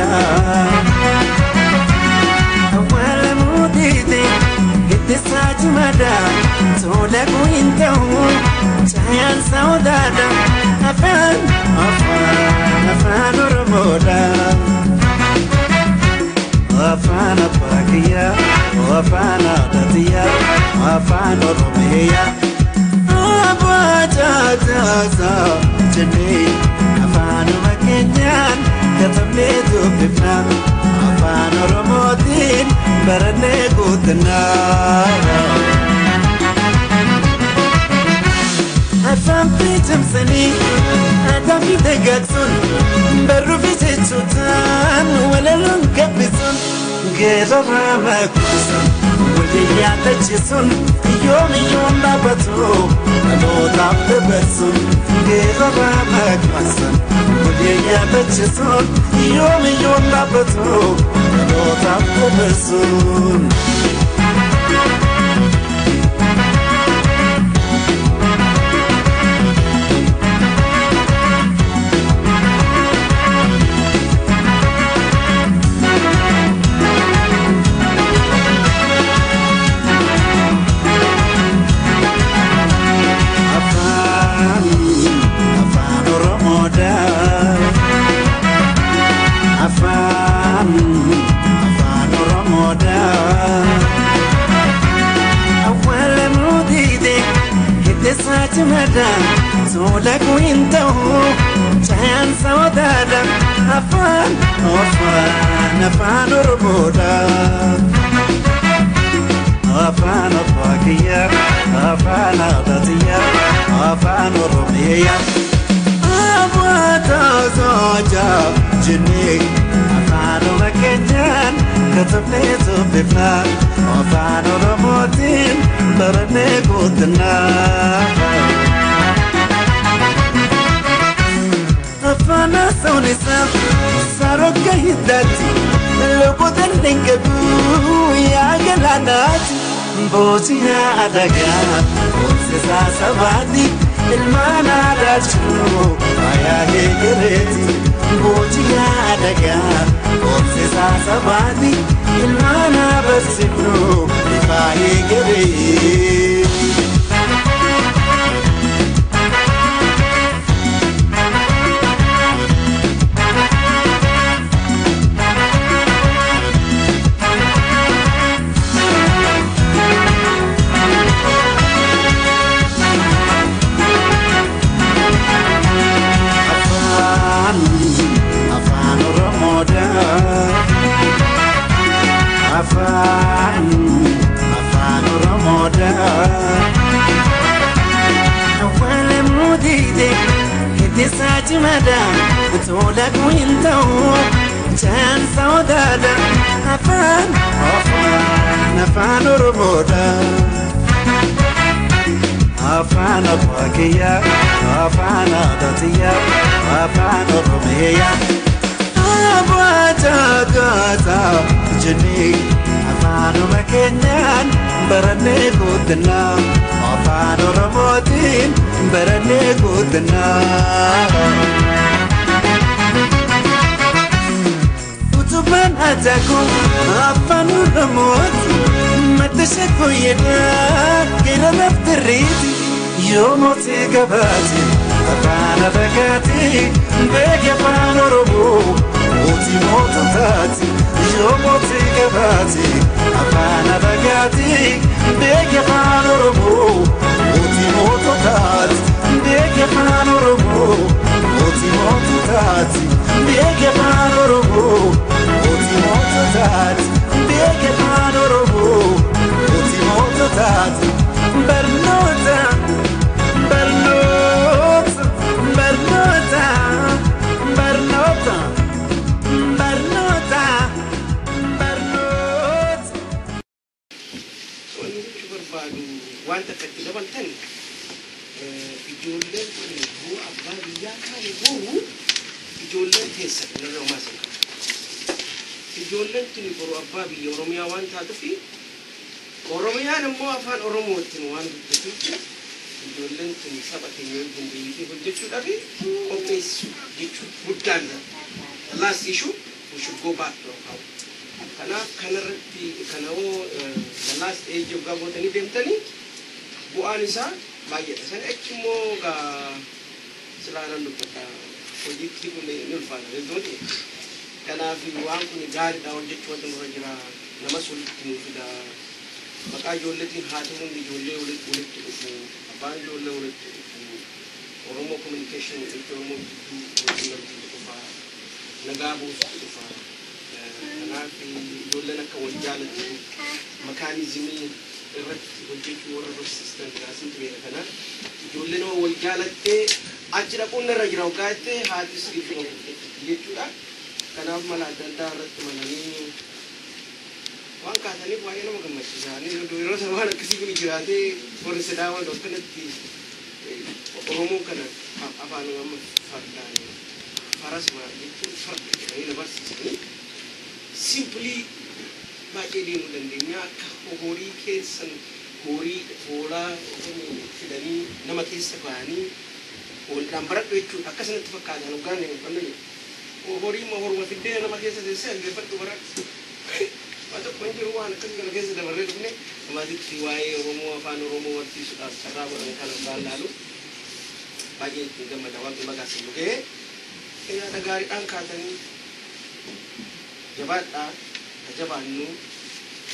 moda awala mudite ittisaju mada tola kuinta chayan saudada afan oromoda afan apagia afan adatia afan oromeya abajata jene afan makenyan katamnetu bifna afan oromotin barane gutna afan pitam sani adam bidagaksun barru bichutan walalun kabisun gerra makusun waliya tachisun yom babatu alo tabbasun gerra makusun waliya tachisun yom babatu alo tabbasun sola kuinta chayan saudada afan oromoda afan apagia afan adatia afan oromeya abata zoja jene afan makenyan katabnetu bifna afan oromotin barane gutna afana sonisa saroka hidati lokotan dengabu ya galanati bozi adaga onsesa sabati ilmana dachu aya gereti bozi adaga onsesa sabati ilmana basifno ifaye gereti afan oromoda awala mudide ittisaju mada tola kuinta chayan saudada afan oromoda afan apagia afan adatia afan oromeya abajata jene afan makenyan barane gutna afan oromotin barane gutna utuban ataku afan oromot matashako yeda kila naftiriti yomoti gabati afan bagati bege afan oromo oti motati yomoti gabati afan bagati bege afan oromo oti motati bege afan oromo oti motati bege afan oromo oti motati bege afan oromo oti motati bernota وانت كده بنتن ijoolleen kun buu abbaa biyyaa taane buu ijoolleen keessa narra maasan ijoolleen kun boroo abbaa biyya Oromiyaa waan taatufi Oromiyaan immoo afaan Oromootiin waan dubbatutti ijoolleen kun saba keenya dandeettii hojjechuudhaaf qopheessu jechuudha guddaan last issue we should go back to how. The last age of government and Demtani, Buanisa, Bayet, and Ekimo Selaran Lupata, for the people in Nulfan, they don't eat. Can I be one who guided down the Chotan Rajara, Namasul to the Makajo letting Hatun, the Jole to Abanjo Low Oromo communication with Oromo Nagabu Ijoolleen akka wal jaalatu makaanizimii irratti hojjechuu warra barsiistan gaasiin ture kana ijoolleen wal jaalattee achi dhaquun irra jira hoggaatee haati sirrii jechuudha. Kanaaf mala adda addaa irratti malanii waan kaasaniif baay'ee nama gammachiisa. Yeroo sana waan akkasii kun jiraatee warri sidaawwan akkanatti Oromoo kana afaan amma fardaan farasuma jechuun farda jedhanii barsiisanii simply baay'ee deemuu dandeenya akka horii keessan horii hoolaa fidanii nama keessa ba'anii hoolidhaan baradhu jechuudha. Akkasumatti fakkaatan hoggaan horii horuma fiddee nama keessa teessee algeeffadhu baradhu waan tokko hin jiru waan akkasii kana keessa dabarree dhufne ammaatitti waa'ee Oromoo afaan Oromoo barsiisuudhaaf carraa godhan kana hoggaan laalu baay'ee ittiin gammada waan maqaasin dhugee yaada gaariidhaan kaatanii jabaadhaa tajabaannu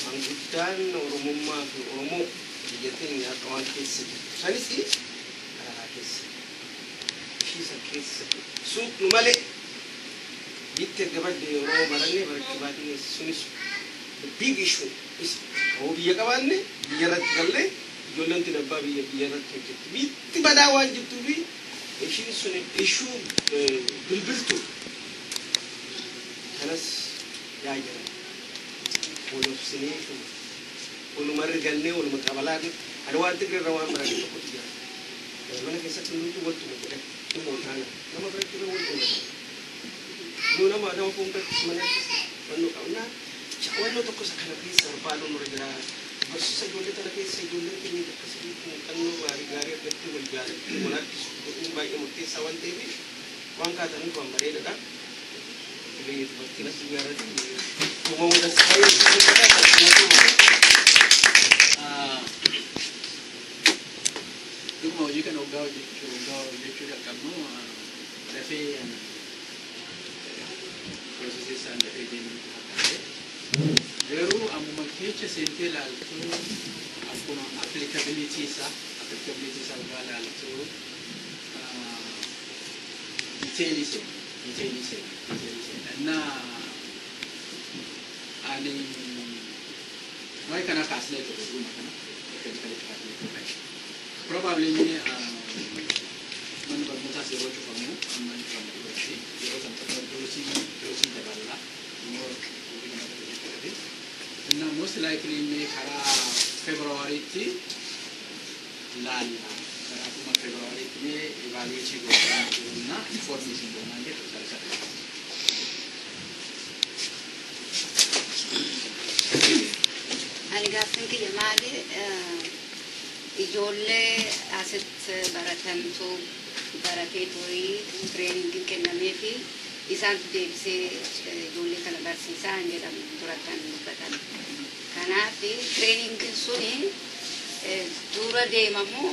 manguddaan Oromummaa fi Oromoo biyyateen akka waan keessa jirtu sanis karaa keessa ishiisa keessa suuqnu malee bittee gabadde Oromoo barannee baratti baadhine sunis the big issue is biyya qabaanne biyya irratti gallee ijoolleen abbaa biyya irratti hojjetti bitti badaa waan jirtuu fi ishiin sun ishuu bilbiltu kanas yaajara wolof walumarra galnee waluma qabalaan ani waan tigirra waan baradhe tokkotu jira mana keessatti nuti waltuma jedhe mootaana nama biratti irra waltuma nu nama fuundatti mana wannu qabnaa wannoo tokko isa kana keessa barbaaduun irra jira barsiisa ijoollee tana keessa ijoolleen keenya akkasii muuxannoo gaarii argattee wal jaalattee wal harkisu godhuun baay'ee murteessaa waan ta'eef waan kaataniif waan bareedaadha. Baktinas juga ada mau mudah sekali. Itu mau juga nogau juga kamu tapi proses anda ini baru amu makanya sentil altu aku applicability sa gala altu details nah ani mereka nak kasih itu rumah kan kali probably ini mana bermutasi rojo kamu aman kamu bersih jero sampai dosi jalan umur nah most likely ini kara Februari itu lala kara cuma Februari ini evaluasi guna informasi guna gitu salah. Algaafin kiyya maali ijoollee asitti baratantu baratee turii treeningin kennamee fi isaan deebisee ijoollee kana barsiisaa jedhamu turatan dubbatan. Kanaaf treeningin suni dura deemamu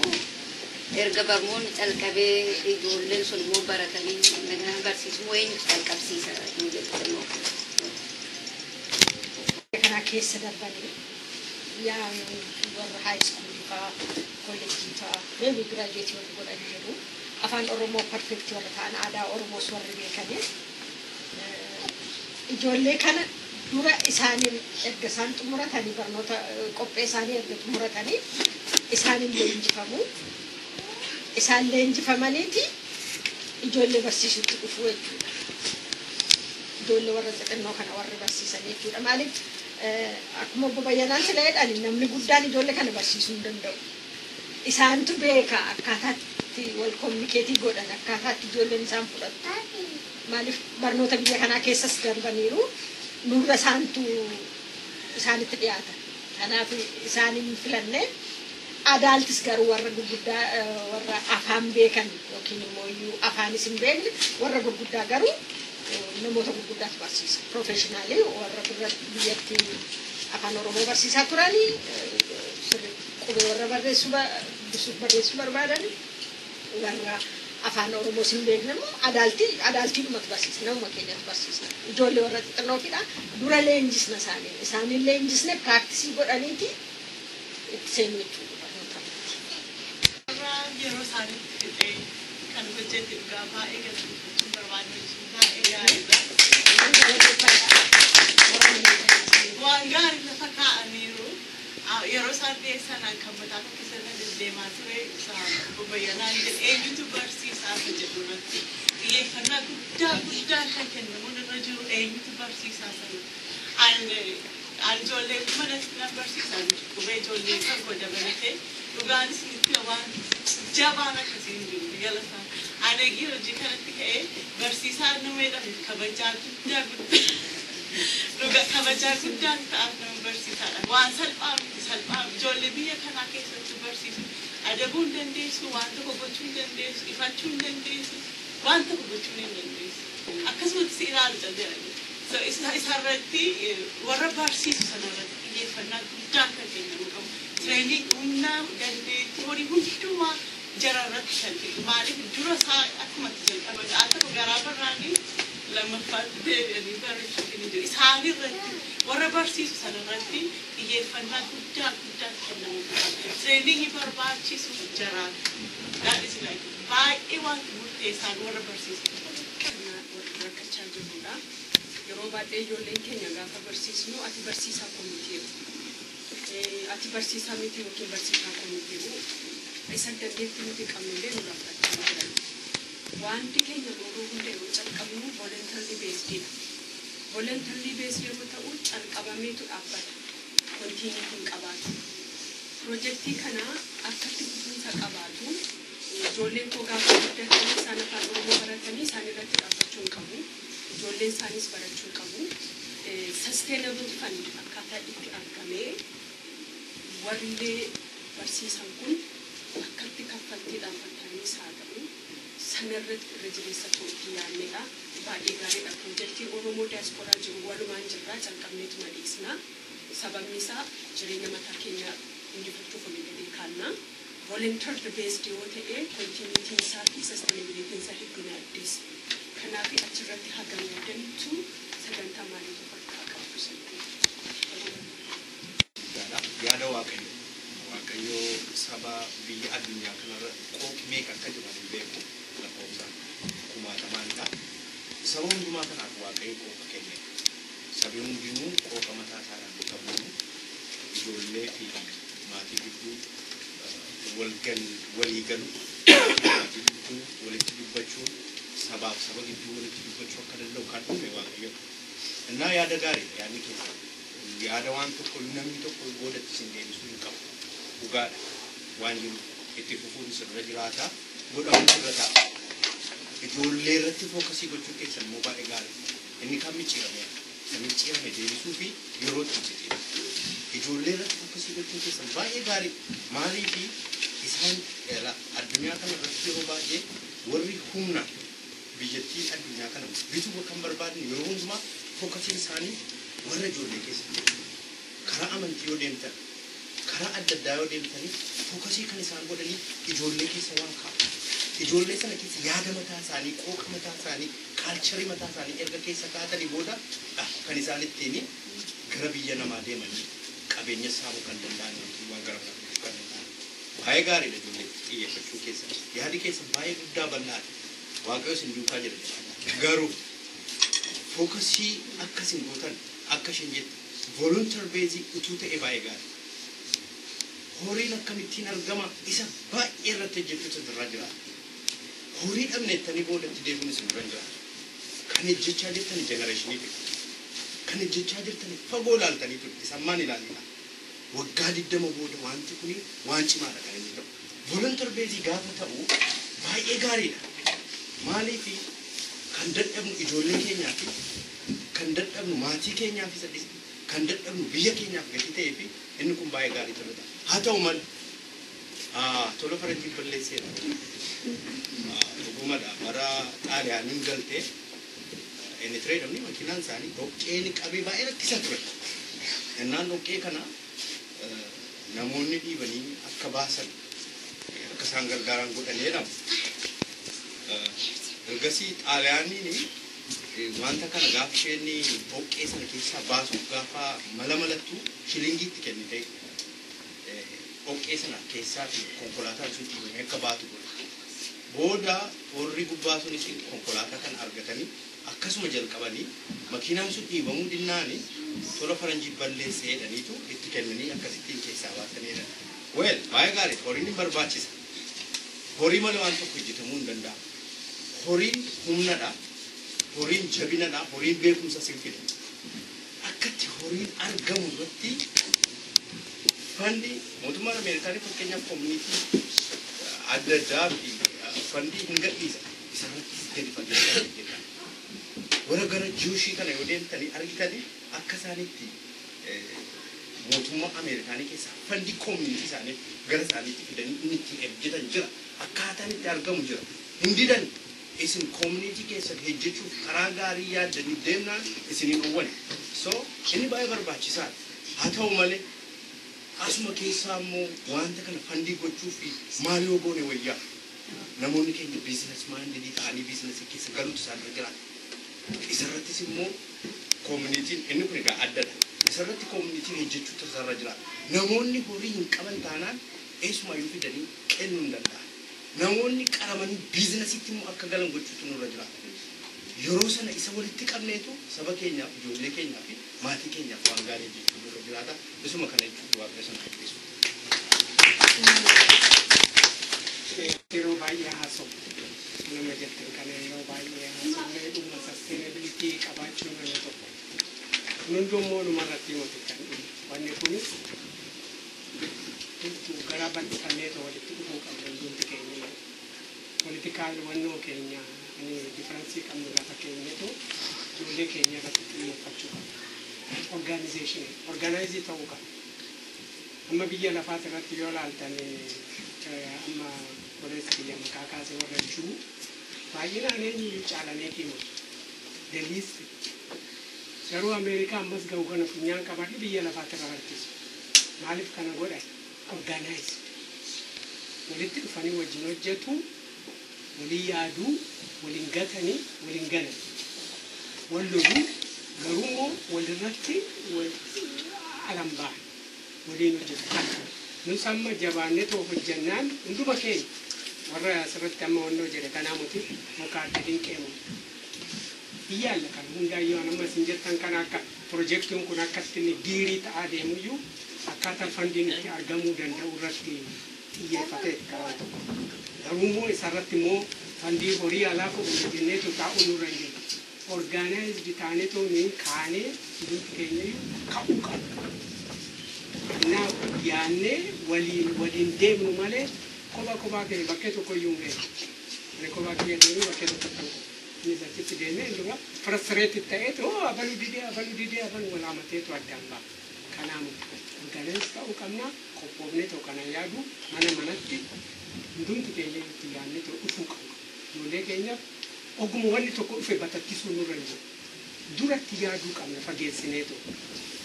erga barmoonni calqabee ijoolleen sun immoo baratanii nagaa barsiisuu eenyu calqabsiisa ijoollee xixinnoo kana keessa darbanii yaa warra high school faa college faa maybe graduate warra godhan jiru afaan Oromoo perfect warra ta'an aadaa Oromoos warri beekame ijoollee kana dura isaanii erga isaan xumuratanii barnoota qophee isaanii erga xumuratanii isaanii leenjifamu isaan leenjifamaniiti ijoollee barsiisutti dhufu jechuudha. Ijoollee warra xixinnoo kana warra barsiisan jechuudha. Maaliif akkuma baay'inaan silaadhaan namni guddaan ijoollee kana barsiisuu hin danda'u. Isaantu beeka akkaataatti wal kominikeetii godhan akkaataatti ijoolleen isaan fudhatu. Maaliif barnoota biyya kanaa keessas darbaniiru nurra isaantu isaanitti dhiyaata. Kanaaf isaaniin filannee adaaltis garuu warra gurguddaa warra afaan beekan yookiin immoo afaanis hin beekne warra gurguddaa garuu namoota gurguddaatu barsiisa. Professionaalii warra biyyatti afaan Oromoo barsiisaa turanii qubee warra barreessuu barbaadan warra afaan Oromoo sin beeknamu adaaltii dhumatu barsiisa. Namuma keenyatu barsiisa. Ijoollee warra xixiqqoofiidha. Dura leenjisna isaanii leenjisne praaktisii godhaniiti itti seenu jechuudha. Yeroo isaaniitti kan hojjete dhugaa baay'ee gatii barbaachisaa waan gaarii lafa kaa'aniiru yeroo isaan dhiyeessan kan mataa keessatti deddeemaa ture bobbayyanaan jedhe eenyutu barsiisaa akka jedhu irratti xiyyeeffannaa guddaa kan kennamu irra jiru eenyutu barsiisaa sana ijoollee mana barsiisaa qubee ijoollee kan dabalatee dhugaanis itti waan jabaan akkasiin jiru galata adeegii hojii kanatti ka'ee barsiisaa nameedhaan kabajaa guddaa ta'aaf nama barsiisaadha waan salphaa ijoollee biyya kanaa keessatti barsiisu adabuu hin dandeessu waan tokko gochuu hin dandeessu ifachuu hin dandeessu waan tokko gochuu hin dandeessu akkasumatti si ilaalu jaldeera isarratti warra barsiisu sanarratti xiyyeeffannaa guddaa kan kennamu qabu training humnaa dandeettii horii hundumaa jararratti kan ta'e maaliif dura isaa akkumatti jalqaba akka garaa barraanii lamaffaatti deebi'anii barreessuu hin jiru isaanirratti warra barsiisu sanarratti xiyyeeffannaa guddaa kennamu qaba training barbaachisu jaraan daadhis baay'ee wanti murteessaan warra barsiisu rakkachaa jirudha yeroo baay'ee ijoolleen keenya gaafa barsiisnu ati barsiisaa komitii ati barsiisaa miti yookiin barsiisaa komitii isa dandeettii nuti qabnullee nu rakkachaa jiran wanti keenya boruu hunda yeroo calqabnu voluntarily basedidha. Voluntarily based yeroo ta'u calqabameetu dhaabbata. Kontiinii hin qabaatu. Piroojeektii kana akkatti fufiinsa qabaatu ijoolleen koo gaafa guddatan isaan afaan Oromoo baratanii isaan irratti dhaabbachuu hin qabu. Ijoolleen isaanis barachuu hin qabu. Sustainable fund akkaataa itti argamee warrillee barsiisan kun akkatti kaffaltiidhaan fattaniis haa ta'u sanarratti irra jireessa itti yaadneedha. Baay'ee gaariidha. Piroojeektii Oromoo Diyaasporaa jiru walumaan jirraa calqabneetu madiisna. Sababni isaa jireenya mataa keenya injifachuuf olii gadee kaannaa. Volunteer based yoo ta'e kontiiniitiin isaa fi sustainabilitiin isaa hedduu na addeessa. Kanaaf achirratti hagam yaadanitu sagantaa maalii tokko qabu yaada waaqayyo saba biyya addunyaa kanarra qooqi meeqa akka jiran hin beeku lakkoofsa kumaatamaanidha. Saba hundumaa kanaaf waaqayyo qooqa kenne. Sabi hundinuu qooqa mataa isaadhaan qabu ijoollee fi maatii gidduu walii galu maatii gidduu walitti dubbachuu sabaaf saba gidduu walitti dubbachuu akka danda'u kan uume waaqayyo. Innaa yaada gaariidha yaadni keessa. Yaada waan tokko namni tokko boodatti sin deebisuu hin qabu. Dhugaadha waan jiru itti fufuun sirra jiraata godhamu sirra ta'a. Ijoollee irratti fookasii gochuu keessan immoo baay'ee gaariidha. Inni kan micciirame deebisuu fi yeroo xinjitiidha. Ijoollee irratti fookasii gochuu keessan baay'ee gaariidha. Maaliifi isaan addunyaa kana irratti yeroo baay'ee warri humna biyyattii addunyaa kana bituu kan barbaadan yeroo hundumaa fookasiin isaanii warra ijoollee keessa karaa amantii yoo deemtan karaa adda addaa yoo deemtanii fookasii kan isaan godhanii ijoollee keessa waan kaa'u ijoollee sana keessa yaada mataa isaanii qooqa mataa isaanii kaalcharii mataa isaanii erga keessa kaa'atanii booda kan isaan ittiin gara biyya namaa deemanii qabeenya saamuu kan danda'an waan garaagaraa kan danda'an baay'ee gaariidha ijoollee xiyyeeffachuu keessa yaadi keessa baay'ee guddaa bal'aadha waaqayyo isin duukaa jedha garuu fookasii akkasiin gootan akka isheen jettu volunteer based utuu ta'e baay'ee gaarii. Horiin akkamittiin argama isa baay'ee irratti hojjechuutu irra jira. Horii dhabneettanii boodatti deebiin isin irra jira. Kan hojjechaa jirtanii jenereeshinii fi kan hojjechaa jirtanii fagoo ilaaltanii turte sammaan ilaalina. Waggaa 20 booda wanti kuni waan cimaadha kan inni ta'u. Volunteer based gaafa ta'u baay'ee gaariidha. Maaliifi kan dadhabnu ijoollee keenyaa fi kan dadhabnu maatii keenyaa fi sadis kan dadhabnu biyya keenyaaf gadi ta'ee fi inni kun baay'ee gaarii ta'udha. Haa ta'u malee tola faranjiin balleesseera. Dhugumadha bara xaaliyaaniin galtee inni tireedamni makiinaan isaanii dhoqqeen qabee baay'ee rakkisaa ture. Innaan dhoqqee kana namoonni dhiibanii akka baasan akka isaan gargaaran godhanii jedhamu. Ergasii xaaliyaaniin wanta kana gaafa isheen dhoqqee sana keessaa baasuuf gaafa malattu shilingiitti kennite dhoqqee sana keessaa konkolaataan sun dhiibamee akka baatu godhe. Booda warri gubbaa sunis konkolaataa kan argatanii akkasuma jalqabanii makiinaan sun dhiibamuu dinnaani tola faranjii balleessee jedhaniitu itti kennanii akkasittiin keessaa baatanidha. Weel baay'ee gaarii horiin hin barbaachisa. Horii malee waan tokko hojjetamuu hin danda'amu. Horiin humnadha. Horiin jabinadha. Horiin beekumsa sinfidha. Akkatti horiin argamu irratti fandi mootummaan Ameerikaanii fakkeenyaaf koominiitii adda addaa fi fandi hin gadhiisa. Isarratti gadi fageessaa hojjetan. Warra gara Juushii kana yoo deemtanii argitanii akka isaanitti mootummaa Ameerikaanii keessaa fandi koominiitii isaanii gara isaaniitti fidanii inni ittiin hojjetan jira. Akkaataan itti argamu jira. Hin didan isin koominiitii keessa hojjechuuf karaa gaarii yaaddanii deemnaan isiniin dhowwan. So inni baay'ee barbaachisaadha. Haa ta'u malee asuma keessaa immoo wanta kana fandii gochuu fi maal yoo goone wayyaa namoonni keenya biizinasi maandilii ta'anii biizinasii keessa galuutu isaanirra jiraata. Isarrattis immoo koominiitiin inni kun egaa addadha. Isarratti koominiitiin hojjechuutu isaarra jiraata. Namoonni horii hin qaban taanaan eessumayyuu fidanii kennuu hin danda'an. Namoonni qaramanii biizinasiitti immoo akka galan gochuutu nurra jiraata. Yeroo sana isa walitti qabneetu saba keenyaaf, ijoollee keenyaaf fi maatii keenyaaf waan gaarii hojjechuu nurra jiraata. Isuma kana jechuudha Waaqayyo sana haqqisu. Yeroo baay'ee haasa'u nama jettan kana yeroo baay'ee haasa'u dhuma sustainability qabaachuun nama tokko. Hundummoo numarratti himatu wanni kunis gara bal'ifamee walitti dhufuu qabna hundumti keenya. Politikaal wannoo keenya differensii qabnu lafa keenyatu ijoollee keenya irratti xiyyeeffachuu qabna. Organizii ta'uu qabna. Amma biyya lafaati irratti yoo laaltan amma Korees biyya maqaa kaasee warra Juu baay'inaan eenyu caalamee himu. Deliis garuu Ameerikaa ammas ga'u kana funyaan qabadhi biyya lafaati irra harkisu. Maaliif kana godha? Organize. Walitti dhufanii wajjin hojjetu, walii yaaduu, waliin gatanii, waliin galan. Wal loluu garuu immoo walirratti alambaa waliin hojjetu. Nus amma jabaannee too hojjannaan hunduma keenya warra asirratti amma wannoo jedhe kanaa muti mukaa adda dinqeemu. Biyya alla kan hundaayyoo amma isin jettan kana akka pirojektiin kun akkatti inni diirii ta'aa deemuyyuu akkaataa fandiin itti argamuu danda'u irratti xiyyeeffatee karaa tokko. Garuu immoo isarratti immoo fandii horii alaa fudhatu jenneetu taa'uu nurra hin jiru. Organized taaneetoo ni kaanee hundumti keenyayyuu ka'uu qabna. Kanaaf yaannee waliin deemnu malee kophaa keenya bakkee tokko iyyuu hin geenye. Ani kophaa keenya deemee bakkee tokko hin geenye. Innis achitti deemee indura frustrated ta'eetu abaluu didee wal hamateetu addaan ba'a. Kanaaf organize ta'uu qabna qophoofnee ta'u kana yaadu manatti hundumti keenya itti yaannee ta'u dhufuu qabna. Ijoollee keenyaaf oguma wanni tokko dhufe batattisuu nurra hin jiru. Duratti yaaduu qabna fageessinee ta'u.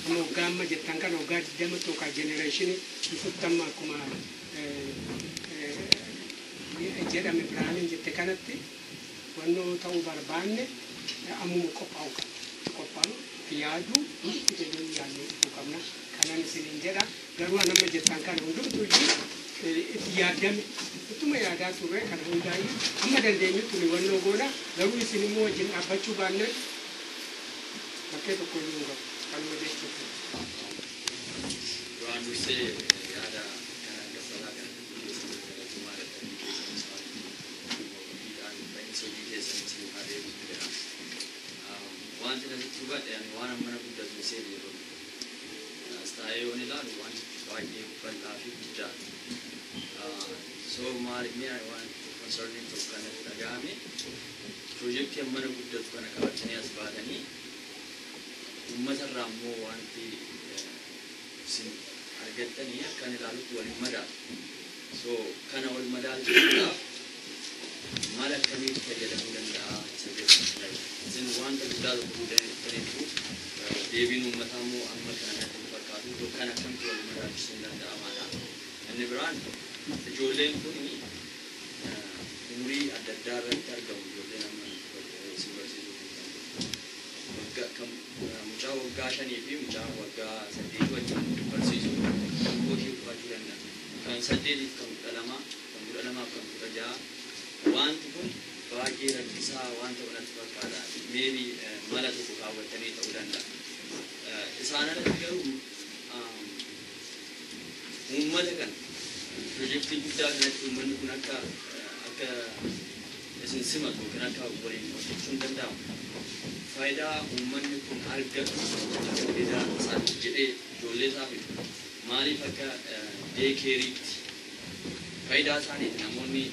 Amma waggaa amma jettan kana waggaa 20 tokko genereeshinii dhufuttamma akkuma jedhame biraaniin jette kanatti wannoo ta'uu barbaanne ammuma qophaa'u qabna. Qophaa'u yaaduu hundi keenya yaadnee dhufuu qabna. Kanaan isiniin jedha garuu nama jettan kana hundumtuu itti yaadame ittuma yaadaa turre kana hundaayyuu amma dandeenyutti ni wannoo goona garuu isin immoo wajjin dhaabbachuu baanne bakkee tokko iyyuu hin gahu. wanti nasitti hubadhe waan amma na guddatu seeni yeroo astaayee waan ilaalu waan baay'ee bal'aa fi guddaadha. So maali mi'a waan concerning tokko kanatti dhaga'ame piroojeektii amma na guddatu kana qabatanii as baatanii uummatarraa immoo wanti isin argattanii akkan ilaalutti waliin madaalu. So kana wal madaalchuudhaaf maal akkamitti fayyadamuu danda'a isa beeksisuudhaaf isin wanta guddaa tokko ta'eetu deebiin uummataa immoo amma kanatti fakkaatu kan akkamitti wal maraachisuun danda'amaadha. Inni biraan ijoolleen kun umurii adda addaa irratti argamu ijoolleen amma isin barsiisuu mucaa waggaa 5 fi mucaa waggaa 8 wajjin barsiisuu kootii uffachuu danda'a. Kan 8 kan 12 kan 12 kan 16 wanti kun baay'ee rakkisaa wanta kanatti fakkaata. Meebi mala tokko kaawwatanii ta'uu danda'a. Isaan alatti garuu uummata kan pirojektii guddaa kanatti uummanni kun akka isin simatu kan akka waliin hojjechuun danda'amu. Faayidaa uummanni kun argatu faayidaa isaatti jedhee ijoollee isaaf maaliif akka deekeeriitti faayidaa isaaniiti namoonni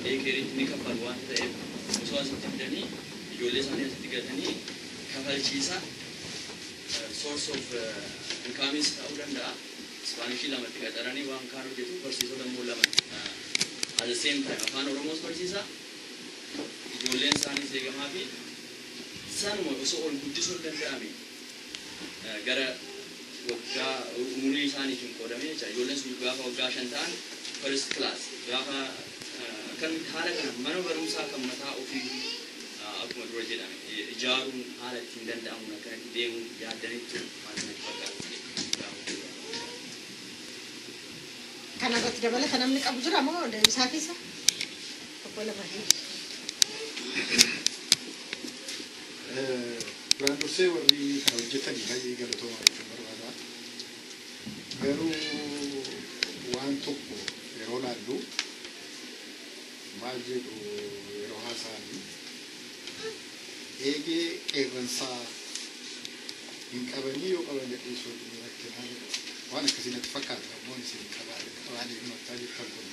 deekeeriitti ni kaffalu waan ta'eef osoo asitti fidanii ijoollee isaanii asitti gatanii kafalchiisa source of income ta'uu danda'a. Ispaanishii lamatti qacaranii waan kaan hojjetu barsiisota immoo lama at the same time afaan Oromoos barsiisa ijoolleen isaanii seegamaa fi sanuma osoo ol guddisuu danda'ame gara waggaa umurii isaaniitiin qoodamee jecha ijoolleen sun gaafa waggaa 5 ta'an first class gaafa kan haala kana mana barumsaa kan mataa ofii akkuma dura jedhame ijaaruun haala ittiin danda'amuun akkanatti deemuun yaaddanitti maalumatti fakkaatu. Kana irratti dabalata namni qabu jira moo deebisaa keessa? Obbo Lamaatii. Duraan dursee warri kana hojjetanii baay'ee galatoomaa jechuun barbaada. Garuu waan tokko yeroo laallu maal jedhu yeroo haasa'anii eegee qeerransaa hin qabanii yoo qaban dhiisuu hin rakkinaa waan akkasitti fakkaata ammoo isin qabaadee martaa jirtan kun.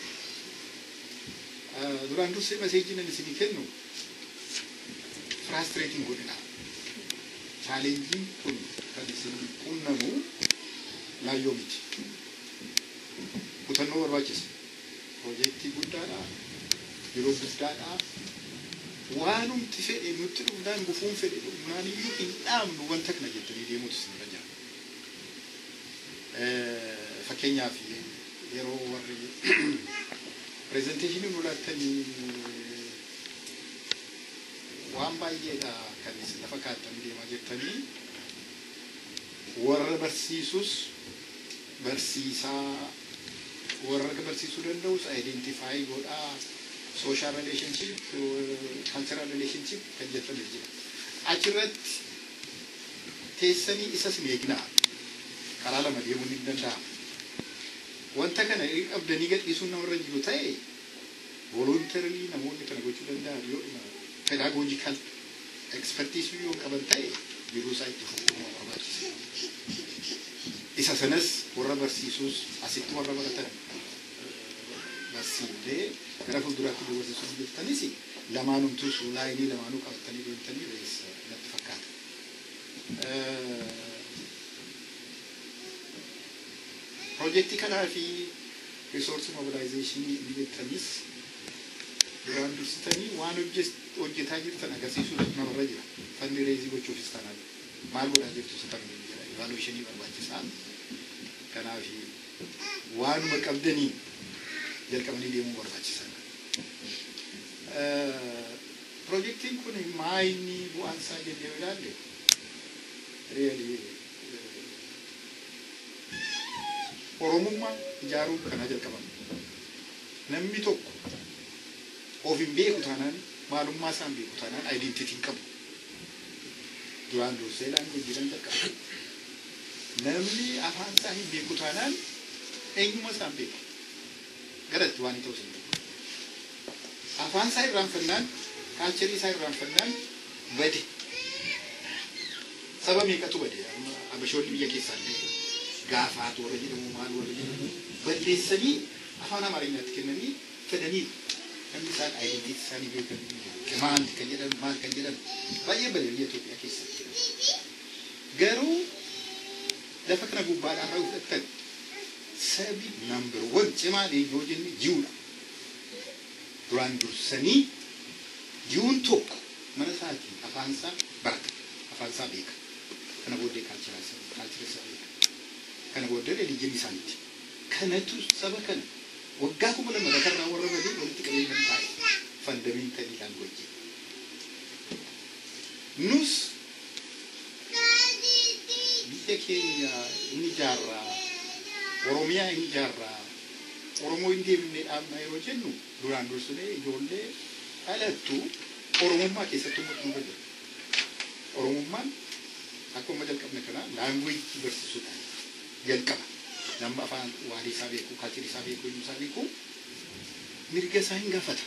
Duraan dursee meseejiin ani isin kennu frustrating godhina. Challenging kun kan isin qunnamu laayyoo miti. Kutannoo barbaachisa. Projektii guddaadha. Yeroo guddaadha. Waanumti fedhe nutti dhufnaan gufuun fedhe dhufnaan iyyuu hin dhaabnu wanta kana jettanii deemuutu isin irra jira. Fakkeenyaaf yeroo warri presenteeshinii mul'atanii waan baay'eedha kan isin lafa kaa'atanii deemaa jirtanii warra barsiisus barsiisaa warra barsiisuu danda'us identify godhaa social relationship cultural relationship kan jedhamee jira. Achirratti teessanii isas meeqnaa karaa lama deemuun ni danda'ama. Wanta kana qabdanii gadhiisuun namarra jiru ta'e voluntarily namoonni kana gochuu danda'an yoo pedagogical expertise yoo qaban ta'e yeroo isaa itti fufuu barbaachisa. Isa sanas warra barsiisuus asitti warra baratan barsiisee gara fuulduraatti barsiisuu jirtanis lamaanumtuu suulaayinii lamaanuu qabatanii deemtanii reessa natti fakkaata. Projektii kanaa fi resource mobilization biyyattanis duraan dursitanii waan hojjetaa jirtan agarsiisuu namarra jira. Fanni reezii gochuufis tanaan maal godhaa jirtu sitan jira. Evaluationii barbaachisaa. Kanaaf waanuma qabdanii jalqabanii deemuu barbaachisaa. Projektiin kun maayini bu'aan isaa jennee ilaalle really Oromummaa ijaaruu kana jalqaban. Namni tokko of hin beeku taanaan maalummaa isaa hin beeku taanaan identitii qabu. Duraan dursee laanguujiidhaan jalqaba. Namni afaan isaa hin beeku taanaan eenyummaa isaa hin beeku. Garatti waan ta'us hin beeku. Afaan isaa irraanfannaan kaalcharii isaa irraanfannaan bade. Saba meeqatu bade? Abashoonni biyya keessaa illee gaafaatu warra jedhamu maal warra jedhamu balleessanii afaan Amaariyaatti kennanii fedhanii namni isaan identitii isaanii beekanii maal kan jedhan maal kan jedhan baay'ee balee biyya Itoophiyaa keessatti. Garuu lafa kana gubbaadhaan haa fudhatan sabi number 1 cimaa yoo jenne ji'uudha. Duraan dursanii ji'uun tokko mana isaati afaansaa barata afaansaa beeka kana booddee kaalchira beeka kana booddee religion isaaniiti kanatu saba kana waggaa kuma lama rakarraa warra badee walitti qabeenya taa'e fundamentally language nus biyya keenya inni jaarraa Oromiyaa inni jaarraa Oromoo hin deemne dhaabna yeroo jennu duraan dursinee ijoollee dhalattu Oromummaa keessatti mutuun jira. Oromummaan akkuma jalqabne kana language barsiisuudhaan jalqaba. Nama afaan waarii isaa beeku, kaalchii isaa beeku, eenyu isaa beeku mirga isaa hin gaafata.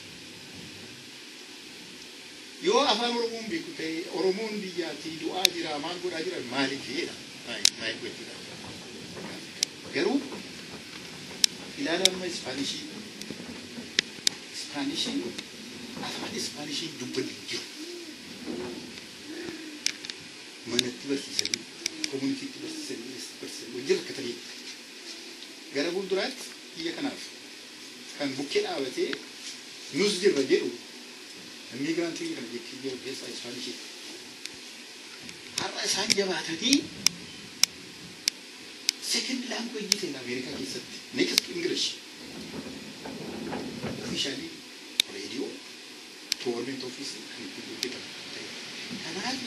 Yoo afaan Oromoon beeku ta'e Oromoon biyyaatii du'aa jira maal godhaa jira maaliif jedha. Maal godhaa garuu ilaala amma Ispaanishii afaan Ispaanishii dubbanni jiru. Manatti barsiisanii, koominiitiitti barsiisanii hojii rakkatanii gara fuulduraatti biyya kanaaf kan bukkee dhaabatee nus jirra jedhu immiigiraantii kana jechuun jiru keessaa Ispaanishii. Har'a isaan jabaatanii second language ta'e Ameerikaa keessatti next English officially radio government office kan ittiin hojjetamu ta'e. Kanaaf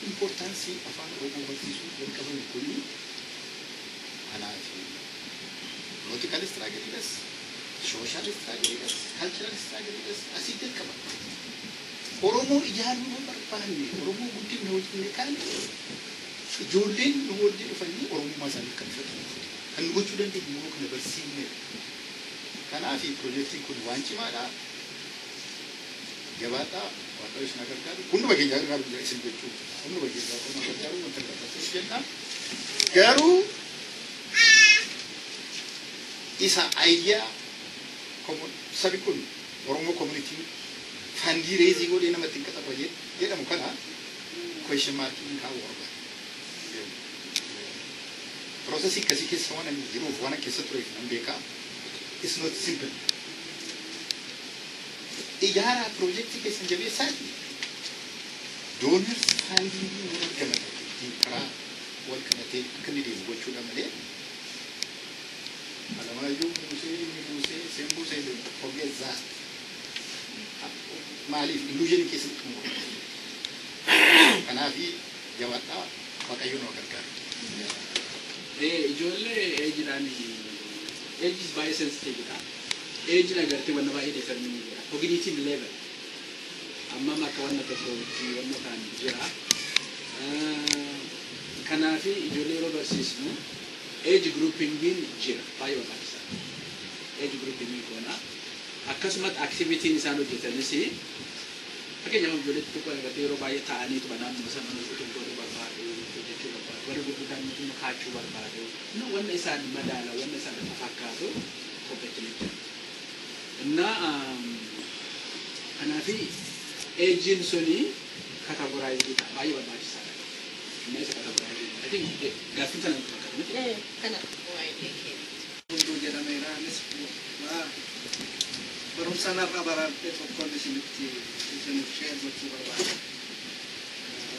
importance afaan Oromoo barsiisuu jalqabame kun kanaaf political struggle social struggle cultural struggle asii jalqaba. Oromoo ijaaruu barbaanne Oromoo guddina hojjenne kan ijoolleen nu wajjin dhufanii Oromummaa isaanii kan fudhatan kan gochuu dandeenyu immoo kana barsiifne. Kanaaf piroojeektiin kun waan cimaadha. Jabaadhaa waaqayyo isin gargaaru hunduma keenya gargaaru jira isin jechuudha. Hunduma keenya gargaaru wanta gargaaru jenna. Garuu isa ayyaa sabi kun Oromoo Community fandii reezii godhee namatti hin qaxarra jedhamu kana question markiin kaa'u barbaada. Processing kasi keessa waan ani jiruuf waan keessa tureef nan beekaa. It's not simple. Ijaara projectii keessa jabeessaati. Donors funding ni argama. Karaa wal qabatee akka inni deemu gochuudha malee. Alamaayyuu Musee Sembusee forget that. Maaliif illusion keessatti xumuru. Kanaaf jabaadhaa waaqayyo nu gargaaru. Ijoollee eejidhaan eejis baay'ee sensitiividha. Eejin agartee wanna baay'ee deefarmini jira. Cognitive level. Amma akka wanna teknoolojii wanna ta'an jira. Kanaaf ijoollee yeroo barsiisnu age groupingiin jira baay'ee barbaachisaadha. Age groupingii goona. Akkasumas activitiin isaan hojjetanis fakkeenyaaf ijoollee xixiqqoo agartee yeroo baay'ee ta'aniitu naannoo sana nuti barbaadu hojjechuu barbaadu. Warri gurguddaan nuti kaachuu barbaadu. Wanna isaan madaala wanna isaan fakkaatu hojjechuu jira. Kanaaf eejiin suni categorize baay'ee barbaachisaadha. Inni isa categorize. I think gaaffii kana fakkaatu miti. Kana waa'ee hunduu jedhameeraanis barumsaan har'a barattee tokkoon isiniif share gochuu barbaada.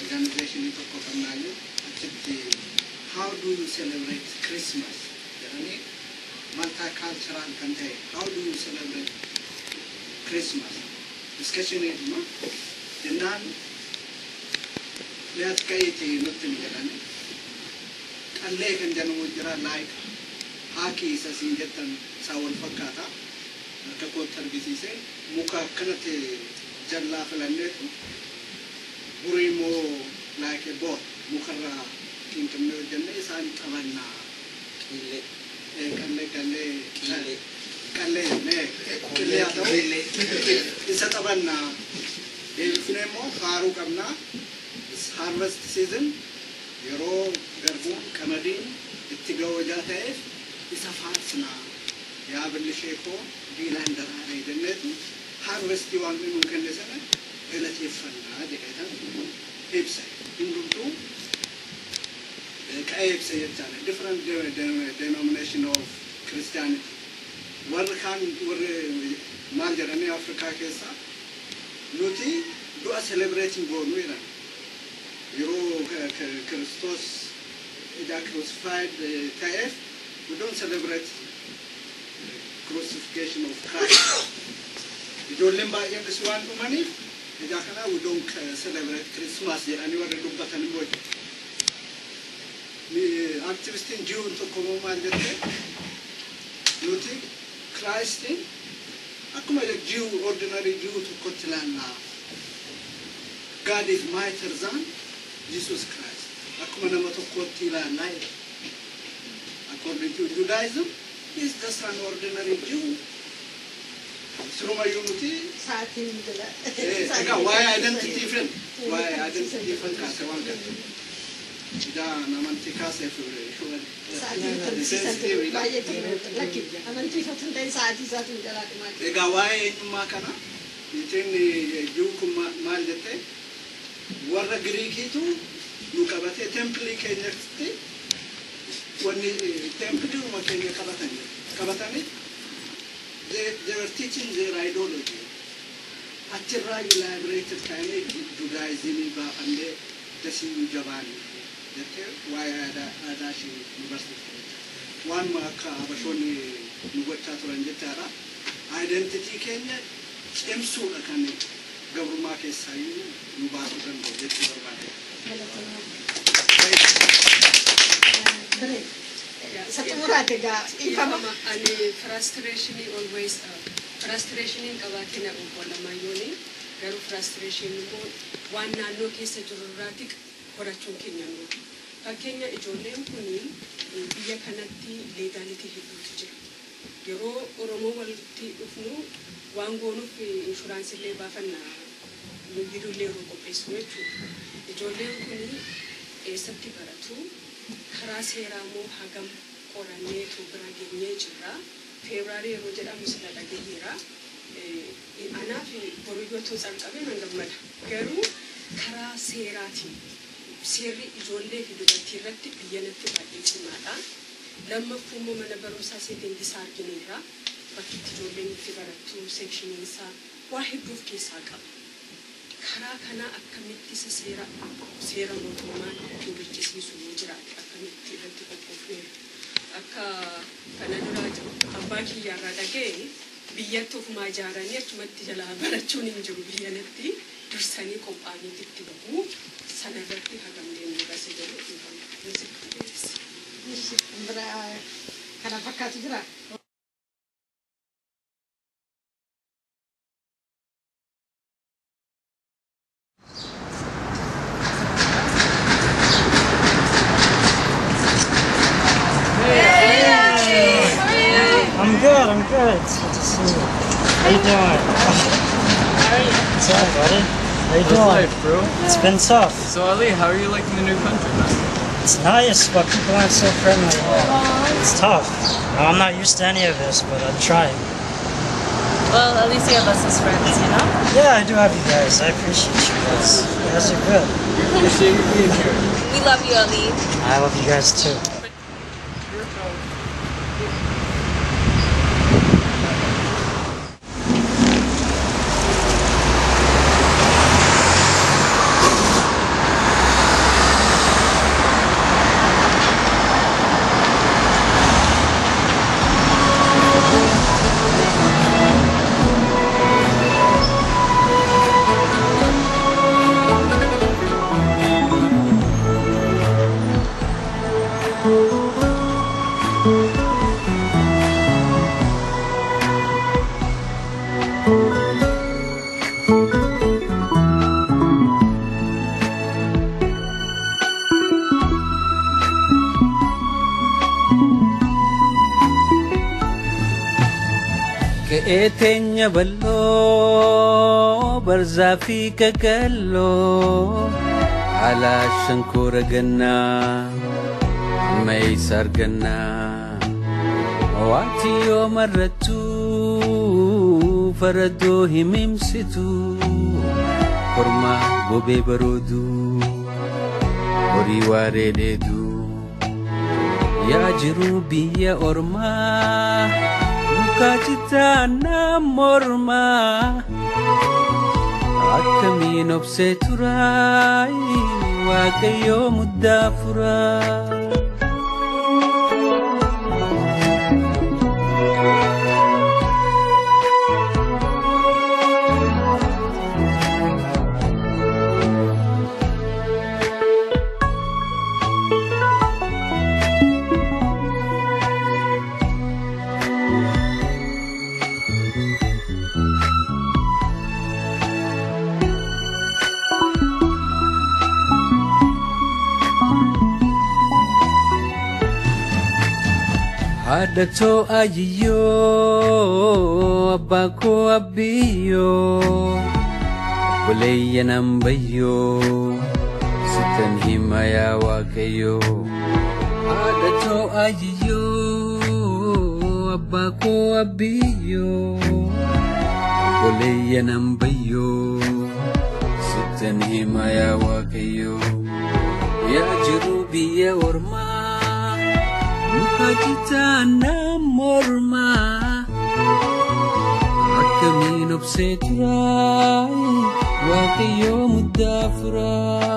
Organizationii tokko kannaayyuu achitti how do you celebrate Christmas jedhanii multicultural kan ta'e how do you celebrate Christmas discussion jedhama jennaan liyaas ka'eeti nutti ni jedhani qallee kan jedhamu jira like haakii isa siin jettan isaa wal fakkaata akka kootti argisiise muka akkanatti jallaa filanneetu burii immoo like a board mukarraa qinqimnee hojjenne isaan qabannaa qallee haa ta'u isa qabannaa deebifnee immoo haaruu qabnaa harvest season yeroo garbuun qamadiin itti ga'oojaa ta'eef isa faarsnaa yaa bilishee koo diilaan daraaree jenneetu harvestii waan nuu kenne sana galateeffannaa jedheetan ibsa hundumtuu ka'ee ibsa jechaadha different denomination of Christianity warri kaan warri maal jedhanii Afrikaa keessaa nuti du'a celebrating goonu jedhan yeroo Kristos ija crucified ta'eef we don't celebrate crucifixion of Christ. Ijoolleen baay'een is waan dhumaniif ija kana we don't celebrate Christmas jedhanii warra dubbatan immoo activistiin jiruun tokko maal jette nuti Christiin akkuma Jew ordinary Jew tokkotti ilaallaa. God is mightier than Jesus Christ. Akkuma nama tokkotti ilaallaa. According to Judaism, he is just an ordinary Jew. Suruma unity. Why identity different? Why identity different? Kaase waan gadi. Ida namanti kaase fure. Ega why eenyummaa kana ittiin Jew kun maal jette warra Giriikiitu nu qabatee templii keenyatti wanni templii uma keenya qabatanii they were teaching their ideology. Achirraa elaborated ta'anii Judaism baafannee dasii jabaanii jettee waa'ee aadaa ishee nu barsiifte. Waanuma akka Habashoonni nu gochaa turan jechaadha. Identity keenya cimsuudha kan gabrummaa keessaa nu baasuu danda'u jechuu barbaade. And frustration always frustration in kabatina ukola mayoni garu frustration mo wan naannoo keessa jirurraatik qorachuun keenya nu fakkeenya ijoolleen kuni biyya kanatti legality hedduutu jira yeroo Oromoo walitti dhufnu waan goonuuf insurance illee baafanna nu ijoollee qopheessu jechuudha ijoolleen kuni eessatti baratu karaa seeraa moo hagam qoranneetu bira geenyee jirra February yeroo jedhamu sila dhageera anaaf boriyyootu calqabe nan gammada garuu karaa seeraatiin seerri ijoollee fi dubartii irratti biyyanatti baay'ee cimaadha lammaffuu immoo mana barumsaa seetendisaa argineerra bakki ijoolleen itti barattu seekshiniinsaa waa hedduuf keessaa qaba karaa kanaa akkamitti seera mootummaan hubachisiisu yoo jiraate akkamitti irratti qophoofneera akka kana dura abbaa kiyyaarraa dhaga'e biyyatti ofumaa ijaaranii achumatti jalaa barachuun hin jiru biyyanatti dursanii qophaa'anii itti bahu sanarratti hagamleen murase jedhu kana fakkaatu jira. I'm good. It's good to see you. How you doing? What's up, buddy? How you doing? How's life, bro? It's been tough. So Ali, how are you liking the new country, man? It's nice, but people aren't so friendly. It's tough. I'm not used to any of this, but I'm trying. Well, at least you have us as friends, you know? Yeah, I do have you guys. I appreciate you guys. You guys are good. We appreciate you being here. We love you, Ali. I love you guys too. Etenya ballo barzafi kakallo ala shankura ganna may sarganna wati yo maratu farado himimsitu korma bobe barodu ori warededu ya jiru biya orma Kacita na morma akkamiin obsee turaa waaqayyoo muddaa furaa. Hadatoo ayiyyoo abbaa koo abbiyyoo buleeyya nambayyoo sittan hima yaa waaqayyoo. Hadatoo ayiyyoo abbaa koo abbiyyoo buleeyya nambayyoo sittan hima yaa waaqayyoo. Yaa jiru biyya ormaa Kajitana morma akkamiin obsee turaa waaqayyoo muddaa furaa.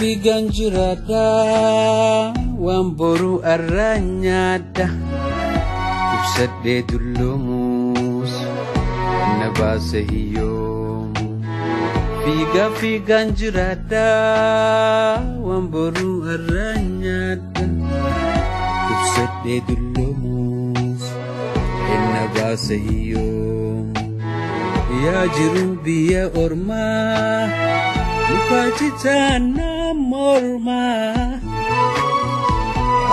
Figan jirada waan boru arranyada ibsadde dullumus nabase hiyyomu. Figan jirada waan boru arranyada ibsadde dullumus nabase hiyyomu. Yaa jiru biyya ormaa Kajitana morma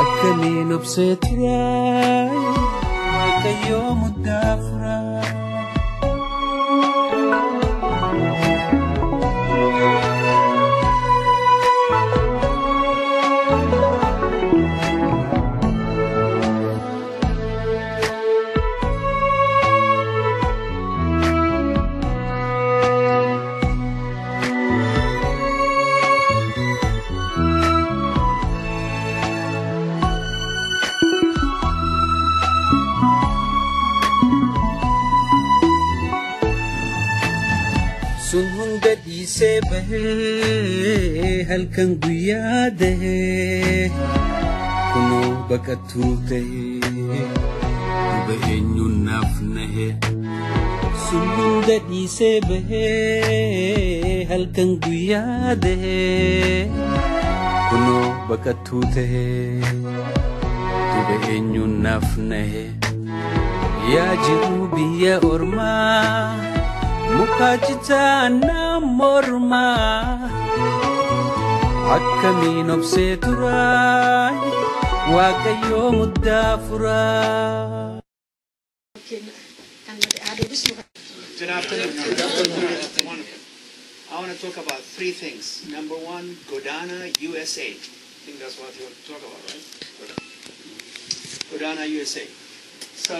akkamiin obsee turaa waaqayyoo muddaa furaa. Sun hunda dhiisee bahee halkan guyyaa dahee kunoo baqattuu tahee duba eenyuun naaf nahee. Sun hunda dhiisee bahee halkan guyyaa dahee kunoo baqattuu tahee duba eenyuun naaf nahee. Yaa jiru biyya ormaa Mukajitana morma akkamiin obsee turaa waaqayyoo muddaa furaa. Good afternoon. I want to talk about three things. Number one, Godana, USA. I think that's what you want to talk about, right? Godana, USA. So,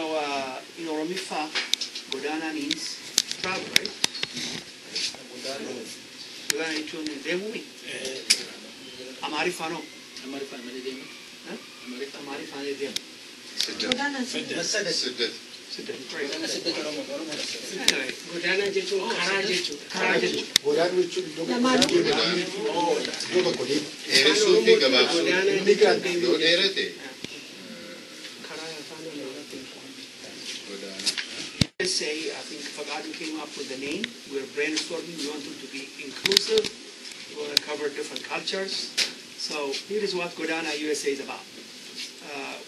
in Oromifa, Godana means travel, right? Godana jechuun deemuu Amaariffaan hoo? Amaariffaan malee deemu? Amaariffaan deemu. Godana jechuun karaa jechuudha. Karaa jechuudha. Godana jechuun dheeressuu fi gabaabsuu yoo dheerate say, I think Fagadu came up with the name. We're brainstorming. We want it to be inclusive. We want to cover different cultures. So here is what Godana USA is about.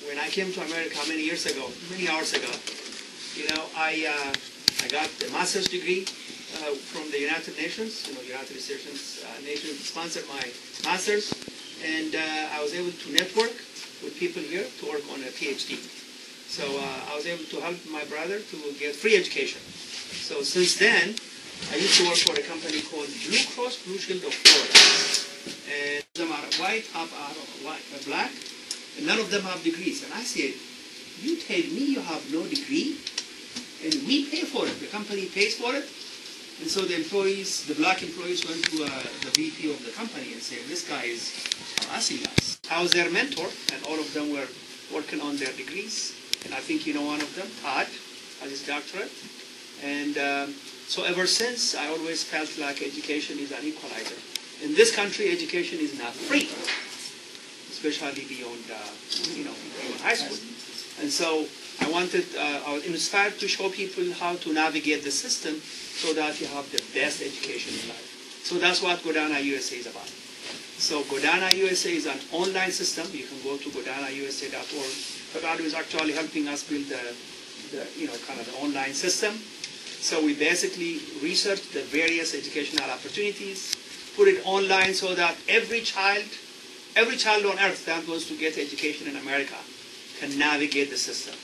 When I came to America many years ago, many hours ago, I got a master's degree from the United Nations. United Nations sponsored my master's, and I was able to network with people here to work on a PhD. So I was able to help my brother to get free education So since then, I used to work for a company called Blue Cross Blue Shield of Florida. And some are white, half are white, black, and none of them have degrees. And I said, you tell me you have no degree, and we pay for it. The company pays for it. And so the employees, the black employees, went to the VP of the company and said, this guy is harassing us. I was their mentor, and all of them were working on their degrees. And I think you know one of them, Todd, has his doctorate. And so ever since, I always felt like education is an equalizer. In this country, education is not free, especially beyond, beyond high school. And so I was inspired to show people how to navigate the system so that you have the best education in life. So that's what Godhame USA is about. So Godhame USA is an online system. You can go to godhameusa.org. Fagadu is actually helping us build the online system. So we basically research the various educational opportunities, put it online so that every child on earth that wants to get education in America can navigate the system.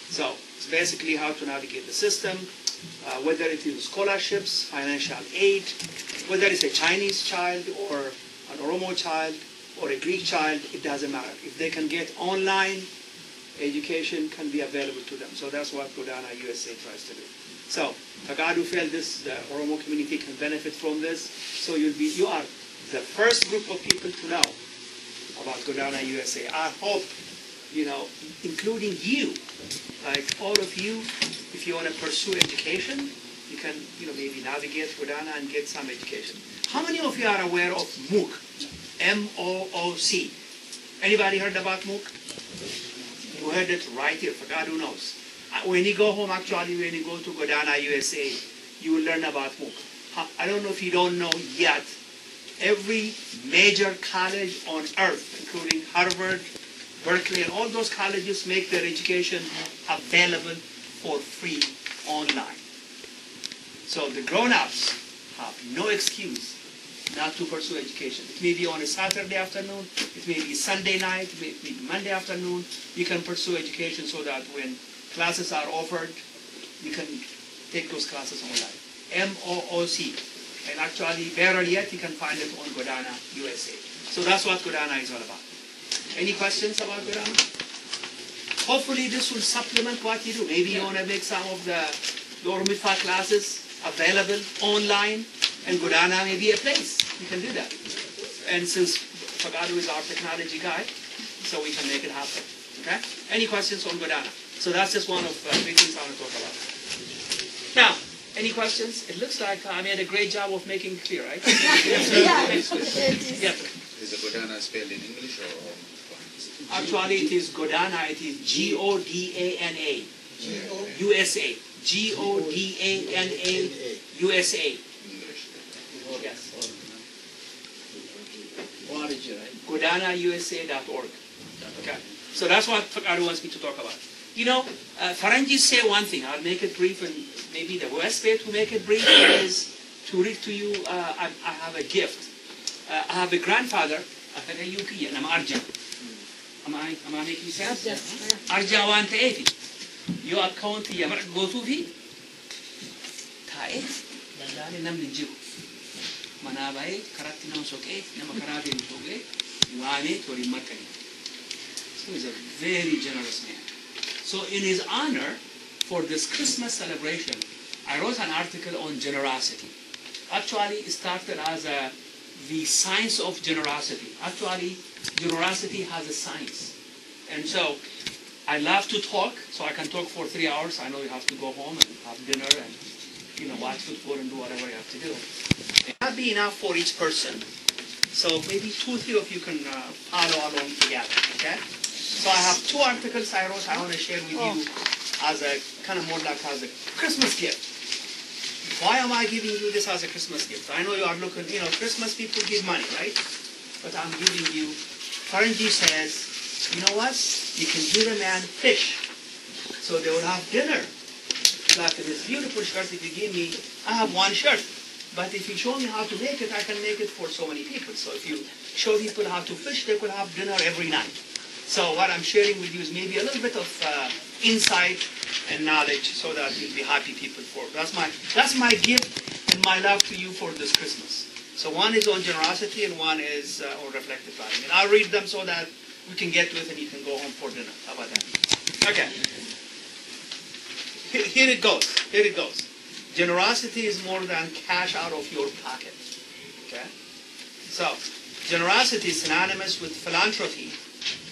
So it's basically how to navigate the system, whether it is scholarships, financial aid, whether it's a Chinese child or an Oromo child or a Greek child, it doesn't matter. If they can get online, education can be available to them. So that's what Godhame USA tries to do. So Fagadu felt the Oromo community can benefit from this. So you are the first group of people to know about Godhame USA. I hope, including you, like all of you, if you want to pursue education, you can, maybe navigate Godhame and get some education. How many of you are aware of MOOC? M-O-O-C. Anybody heard about MOOC? You heard it right here. Fagadu knows. When you go home, actually, when you go to Godhame USA, you will learn about MOOC. I don't know if you don't know yet, every major college on earth, including Harvard, Berkeley, and all those colleges make their education available for free online. So the grown-ups have no excuse not to pursue education. It may be on a Saturday afternoon, it may be Sunday night, it may be Monday afternoon. You can pursue education so that when classes are offered, you can take those classes online. M-O-O-C. And actually, better yet, you can find it on Godhame USA. So that's what Godhame is all about. Any questions about Godhame? Hopefully this will supplement what you do. Maybe you want to make some of the Oromo classes available online, and Godhame may be a place. You can do that. And since Fagadu is our technology guy, so we can make it happen. Okay? Any questions on Godhame? So that's just one of the three things I want to talk about. Now, any questions? It looks like I made a great job of making it clear, right? Yeah. Is the Godhame spelled in English or? Actually, it is Godhame. It is Godana. USA. Godana USA. Yes. GodhameUSA.org. Okay. So that's what Fagadu wants me to talk about. Faranjis say one thing. I'll make it brief, and maybe the best way to make it brief is to read to you. I have a gift. I have a grandfather. Am I making sense? Arja waan ta'eefi yoo akkaawuntii yamar gootuufi taa'ee daldaalee namni jiru manaa baay'ee karaatti nama soqee nama karaa deemu soqee waamee waliin marqanii. So he's a very generous man. So in his honor, for this Christmas celebration, I wrote an article on generosity. Actually, it started as the science of generosity. Actually, generosity has a science. And so I love to talk, so I can talk for 3 hours. I know you have to go home and have dinner and watch football and do whatever you have to do. It might be enough for each person. So maybe 2 or 3 of you can follow along together, okay? So I have 2 articles I wrote I want to share with you as a kind of more like as a Christmas gift. Why am I giving you this as a Christmas gift? I know you are looking, Christmas people give money, right? But I'm giving you, Faranji says, you know what? You can give a man fish, so they will have dinner. Like this beautiful shirt, if you give me, I have 1 shirt. But if you show me how to make it, I can make it for so many people. So if you show people how to fish, they will have dinner every night. So what I'm sharing with you is maybe a little bit of insight and knowledge so that you'll be happy people for. That's my gift and my love to you for this Christmas. So one is on generosity and one is on reflective writing. And I'll read them so that we can get to it and you can go home for dinner. How about that? Okay. Here it goes. Here it goes. Generosity is more than cash out of your pocket. Okay? So, generosity is synonymous with philanthropy.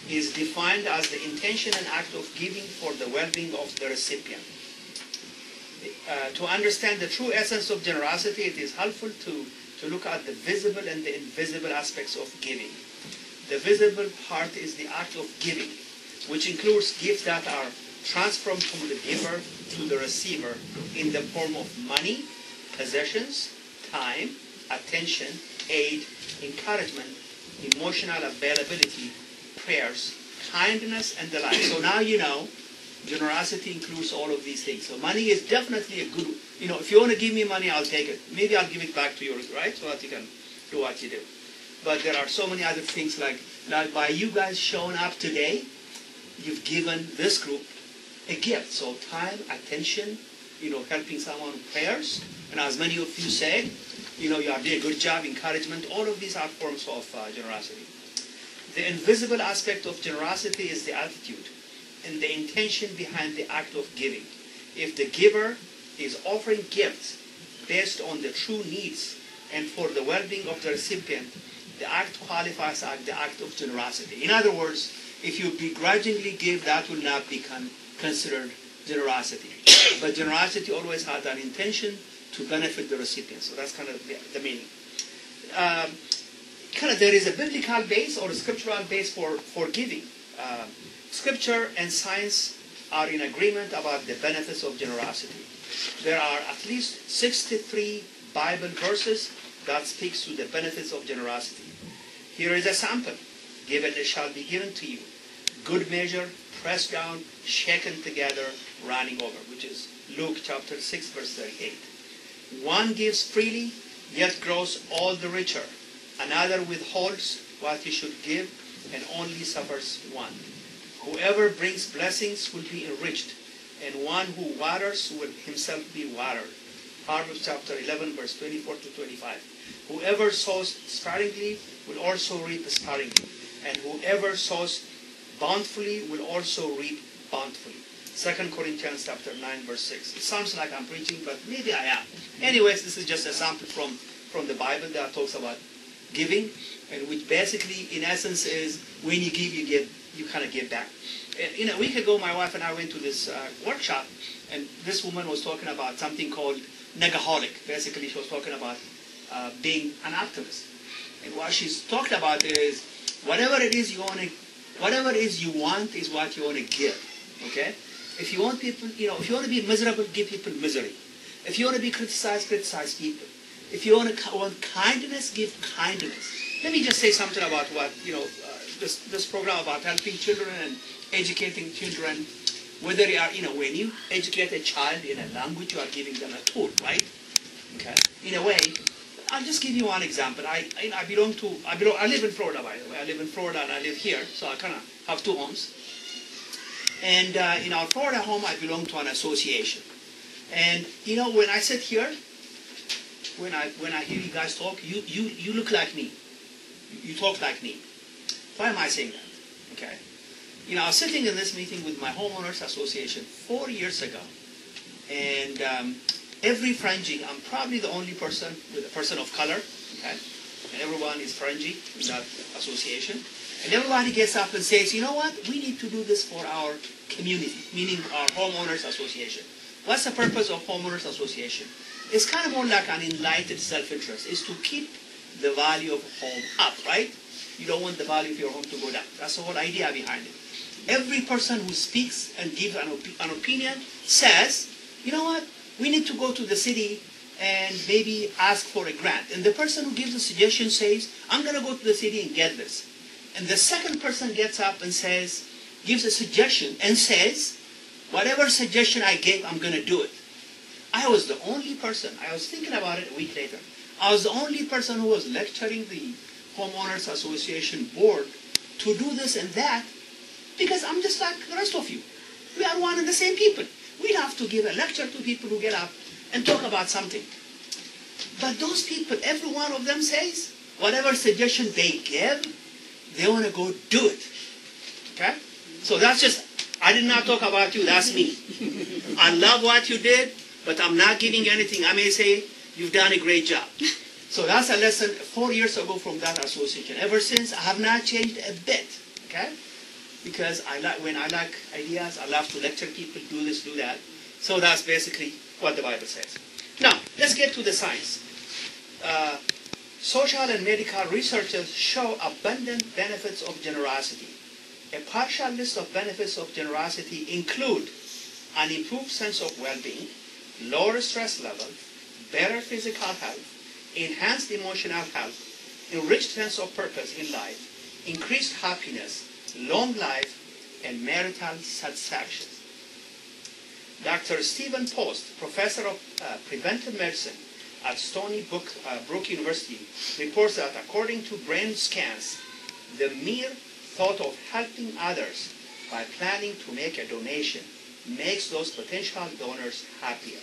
Is defined as the intention and act of giving for the well-being of the recipient. To understand the true essence of generosity, it is helpful to look at the visible and the invisible aspects of giving. The visible part is the act of giving, which includes gifts that are transferred from the giver to the receiver in the form of money, possessions, time, attention, aid, encouragement, emotional availability, prayers, kindness, and the like. So now you know generosity includes all of these things. So money is definitely a good, if you want to give me money, I'll take it. Maybe I'll give it back to you, right? So that you can do what you do. But there are so many other things like by you guys showing up today, you've given this group a gift. So time, attention, helping someone with prayers. And as many of you said, you are doing a good job, encouragement. All of these are forms of generosity. The invisible aspect of generosity is the attitude and the intention behind the act of giving. If the giver is offering gifts based on the true needs and for the well-being of the recipient, the act qualifies as the act of generosity. In other words, if you begrudgingly give, that will not be considered generosity. But generosity always has an intention to benefit the recipient. So that's kind of the meaning. There is a biblical base or a scriptural base for giving. Scripture and science are in agreement about the benefits of generosity. There are at least 63 Bible verses that speaks to the benefits of generosity. Here is a sample. Given it shall be given to you. Good measure, pressed down, shaken together, running over, which is Luke chapter 6, verse 38. One gives freely, yet grows all the richer. Another withholds what he should give and only suffers want. Whoever brings blessings will be enriched, and one who waters will himself be watered. Proverbs chapter 11, verse 24 to 25. Whoever sows sparingly will also reap sparingly, and whoever sows bountifully will also reap bountifully. 2 Corinthians chapter 9, verse 6. It sounds like I'm preaching, but maybe I am. Anyways, this is just a sample from the Bible that talks about giving, and which basically, in essence, is when you give, you kind of give back. And, a week ago, my wife and I went to this workshop, and this woman was talking about something called negaholic. Basically, she was talking about being an activist. And what she's talked about is whatever it is you want is what you want to give. Okay? If you want people, if you want to be miserable, give people misery. If you want to be criticized, criticize people. If you want kindness, give kindness. Let me just say something about what, this program about helping children and educating children. Whether you are, when you educate a child in a language, you are giving them a tool, right? Okay. In a way, I'll just give you one example. I live in Florida, by the way. I live in Florida and I live here, so I kind of have two homes. And in our Florida home, I belong to an association. And when I sit here, when I hear you guys talk, you look like me. You talk like me. Why am I saying that? Okay. I was sitting in this meeting with my homeowners association 4 years ago, and every Frangie, I'm probably the only person with a person of color, okay? And everyone is Frangie in that association. And everybody gets up and says, you know what? We need to do this for our community, meaning our homeowners association. What's the purpose of homeowners association? It's kind of more like an enlightened self-interest. It's to keep the value of home up, right? You don't want the value of your home to go down. That's the whole idea behind it. Every person who speaks and gives an opinion says, you know what? We need to go to the city and maybe ask for a grant. And the person who gives the suggestion says, I'm going to go to the city and get this. And the second person gets up and says, gives a suggestion and says, whatever suggestion I gave, I'm going to do it. I was the only person, I was thinking about it a week later, I was the only person who was lecturing the Homeowners Association board to do this and that, because I'm just like the rest of you. We are one and the same people. We we love to give a lecture to people who get up and talk about something. But those people, every one of them says, whatever suggestion they give, they want to go do it. Okay? So that's just, I did not talk about you, that's me. I love what you did, but I'm not giving anything. I may say, you've done a great job. So that's a lesson 4 years ago from that association. Ever since, I have not changed a bit. Okay? Because when I like ideas, I love to lecture people, do this, do that. So that's basically what the Bible says. Now, let's get to the science. Social and medical researchers show abundant benefits of generosity. A partial list of benefits of generosity include an improved sense of well-being, lower stress level, better physical health, enhanced emotional health, enriched sense of purpose in life, increased happiness, long life, and marital satisfaction. Dr. Stephen Post, professor of preventive medicine at Stony Brook University, reports that according to brain scans, the mere thought of helping others by planning to make a donation makes those potential donors happier.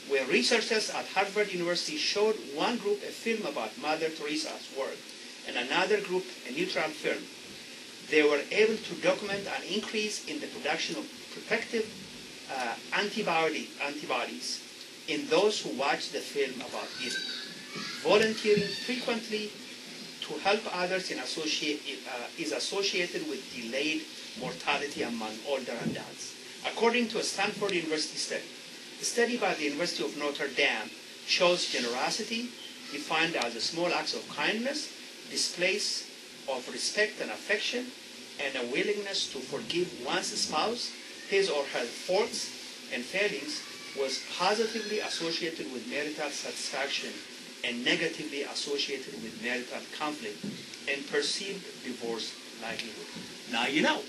When researchers at Harvard University showed one group a film about Mother Teresa's work and another group a neutral film, they were able to document an increase in the production of protective antibodies in those who watched the film about giving. Volunteering frequently to help others is associated with delayed mortality among older adults. According to a Stanford University study, a study by the University of Notre Dame shows generosity, defined as a small acts of kindness, displays of respect and affection, and a willingness to forgive one's spouse, his or her faults and failings, was positively associated with marital satisfaction and negatively associated with marital conflict and perceived divorce likelihood. Now you know,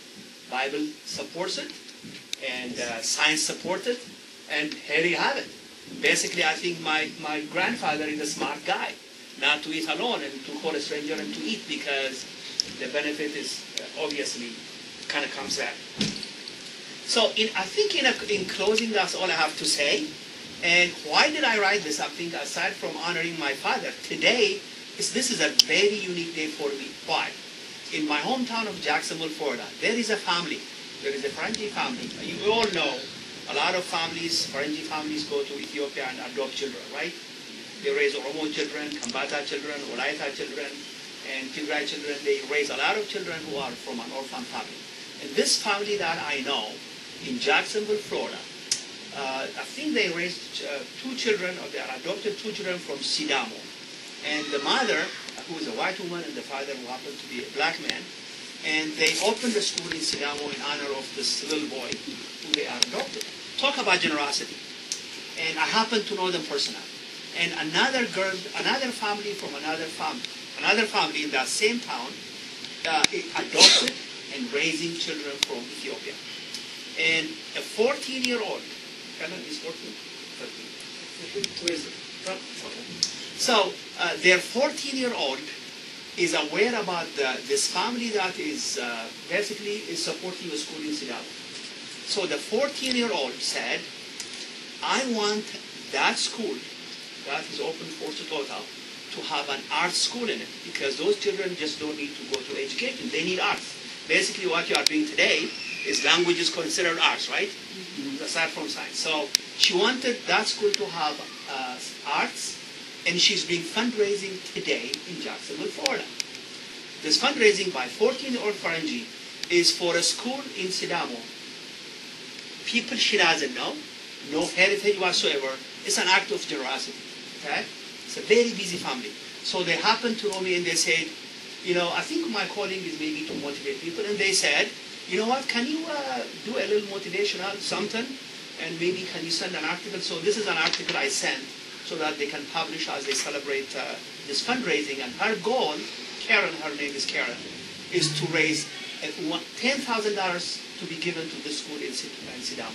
Bible supports it, and science supports it, and here you have it. Basically, I think my grandfather is a smart guy, not to eat alone and to call a stranger and to eat, because the benefit is obviously kind of comes back. So I think in closing, that's all I have to say. And why did I write this? I think aside from honoring my father, today, this is a very unique day for me. Why? In my hometown of Jacksonville, Florida, there is a family. There is a Farangi family. You all know a lot of families, Farangi families, go to Ethiopia and adopt children, right? They raise Oromo children, Kambata children, Wolaita children, and Tigray children. They raise a lot of children who are from an orphan family. And this family that I know in Jacksonville, Florida, I think they raised two children, or they adopted two children from Sidamo. And the mother, who is a white woman, and the father, who happened to be a black man, and they opened a school in Sidamo in honor of this little boy who they adopted. Talk about generosity. And I happen to know them personally. And another girl, another family from another family in that same town, adopted and raising children from Ethiopia. And a 14-year-old, Canon is 14? 13. Who is it? So their 14-year-old is aware about this family that is basically is supporting a school in Sidamo. So the 14-year-old said, I want that school that is open for total to have an art school in it, because those children just don't need to go to education. They need arts. Basically what you are doing today is language is considered arts, right? Aside from science. So she wanted that school to have arts, and she's doing fundraising today in Jacksonville, Florida. This fundraising by 14-year-old Farangi is for a school in Sidamo. People she doesn't know, no heritage whatsoever. It's an act of generosity. Okay? It's a very busy family. So they happened to know me and they said, you know, I think my calling is maybe to motivate people. And they said, you know what, can you do a little motivational something? And maybe can you send an article? So this is an article I sent so that they can publish as they celebrate this fundraising. And her goal, Karen, her name is Karen, is to raise $10,000 to be given to this school in Sidamo.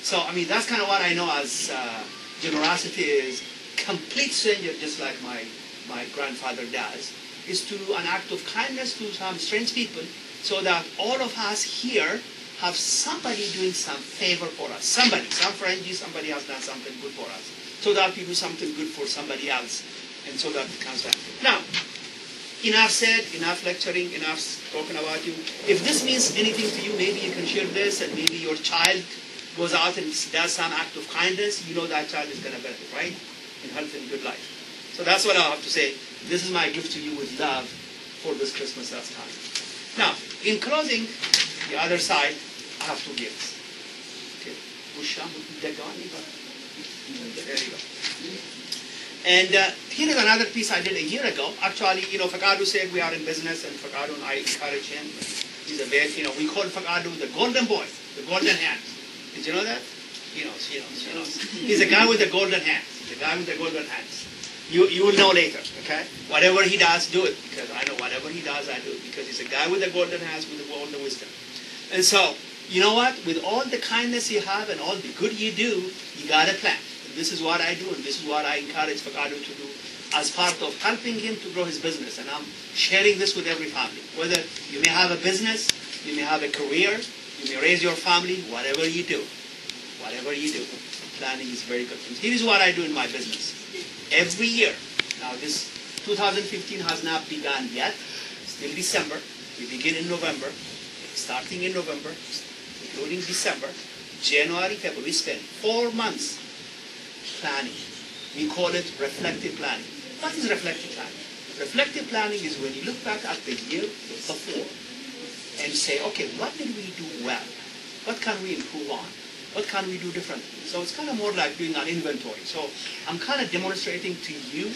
So, I mean, that's kind of what I know as generosity is. Complete stranger, just like my grandfather does, is to do an act of kindness to some strange people so that all of us here have somebody doing some favor for us. Somebody, some friend, somebody has done something good for us. So that we do something good for somebody else, and so that it comes back. Now, enough said, enough lecturing, enough talking about you. If this means anything to you, maybe you can share this, and maybe your child goes out and does some act of kindness, you know that child is going to benefit, right? In health and good life. So that's what I have to say. This is my gift to you with love for this Christmas that's coming. Now, in closing, the other side, I have two gifts. Okay. There you go. And here is another piece I did a year ago. Actually, Fakadu said we are in business, and Fakadu and I encourage him. He's a very, we call Fakadu the golden boy, the golden hand. Did you know that? He knows. He's a guy with the golden hands. The guy with the golden hands. You will know later, okay? Whatever he does, do it. Because I know whatever he does, I do it. Because he's a guy with the golden hands, with the golden wisdom. And so, you know what? With all the kindness you have and all the good you do, you got a plan. And this is what I do, and this is what I encourage Fakadu to do as part of helping him to grow his business. And I'm sharing this with every family. Whether you may have a business, you may have a career, you may raise your family, whatever you do, planning is very good. And here is what I do in my business. Every year, now this 2015 has not begun yet, still December, we begin in November, starting in November, including December, January, February, we spend 4 months planning. We call it reflective planning. What is reflective planning? Reflective planning is when you look back at the year before and say, okay, what did we do well? What can we improve on? What can we do differently? So it's kind of more like doing an inventory. So I'm kind of demonstrating to you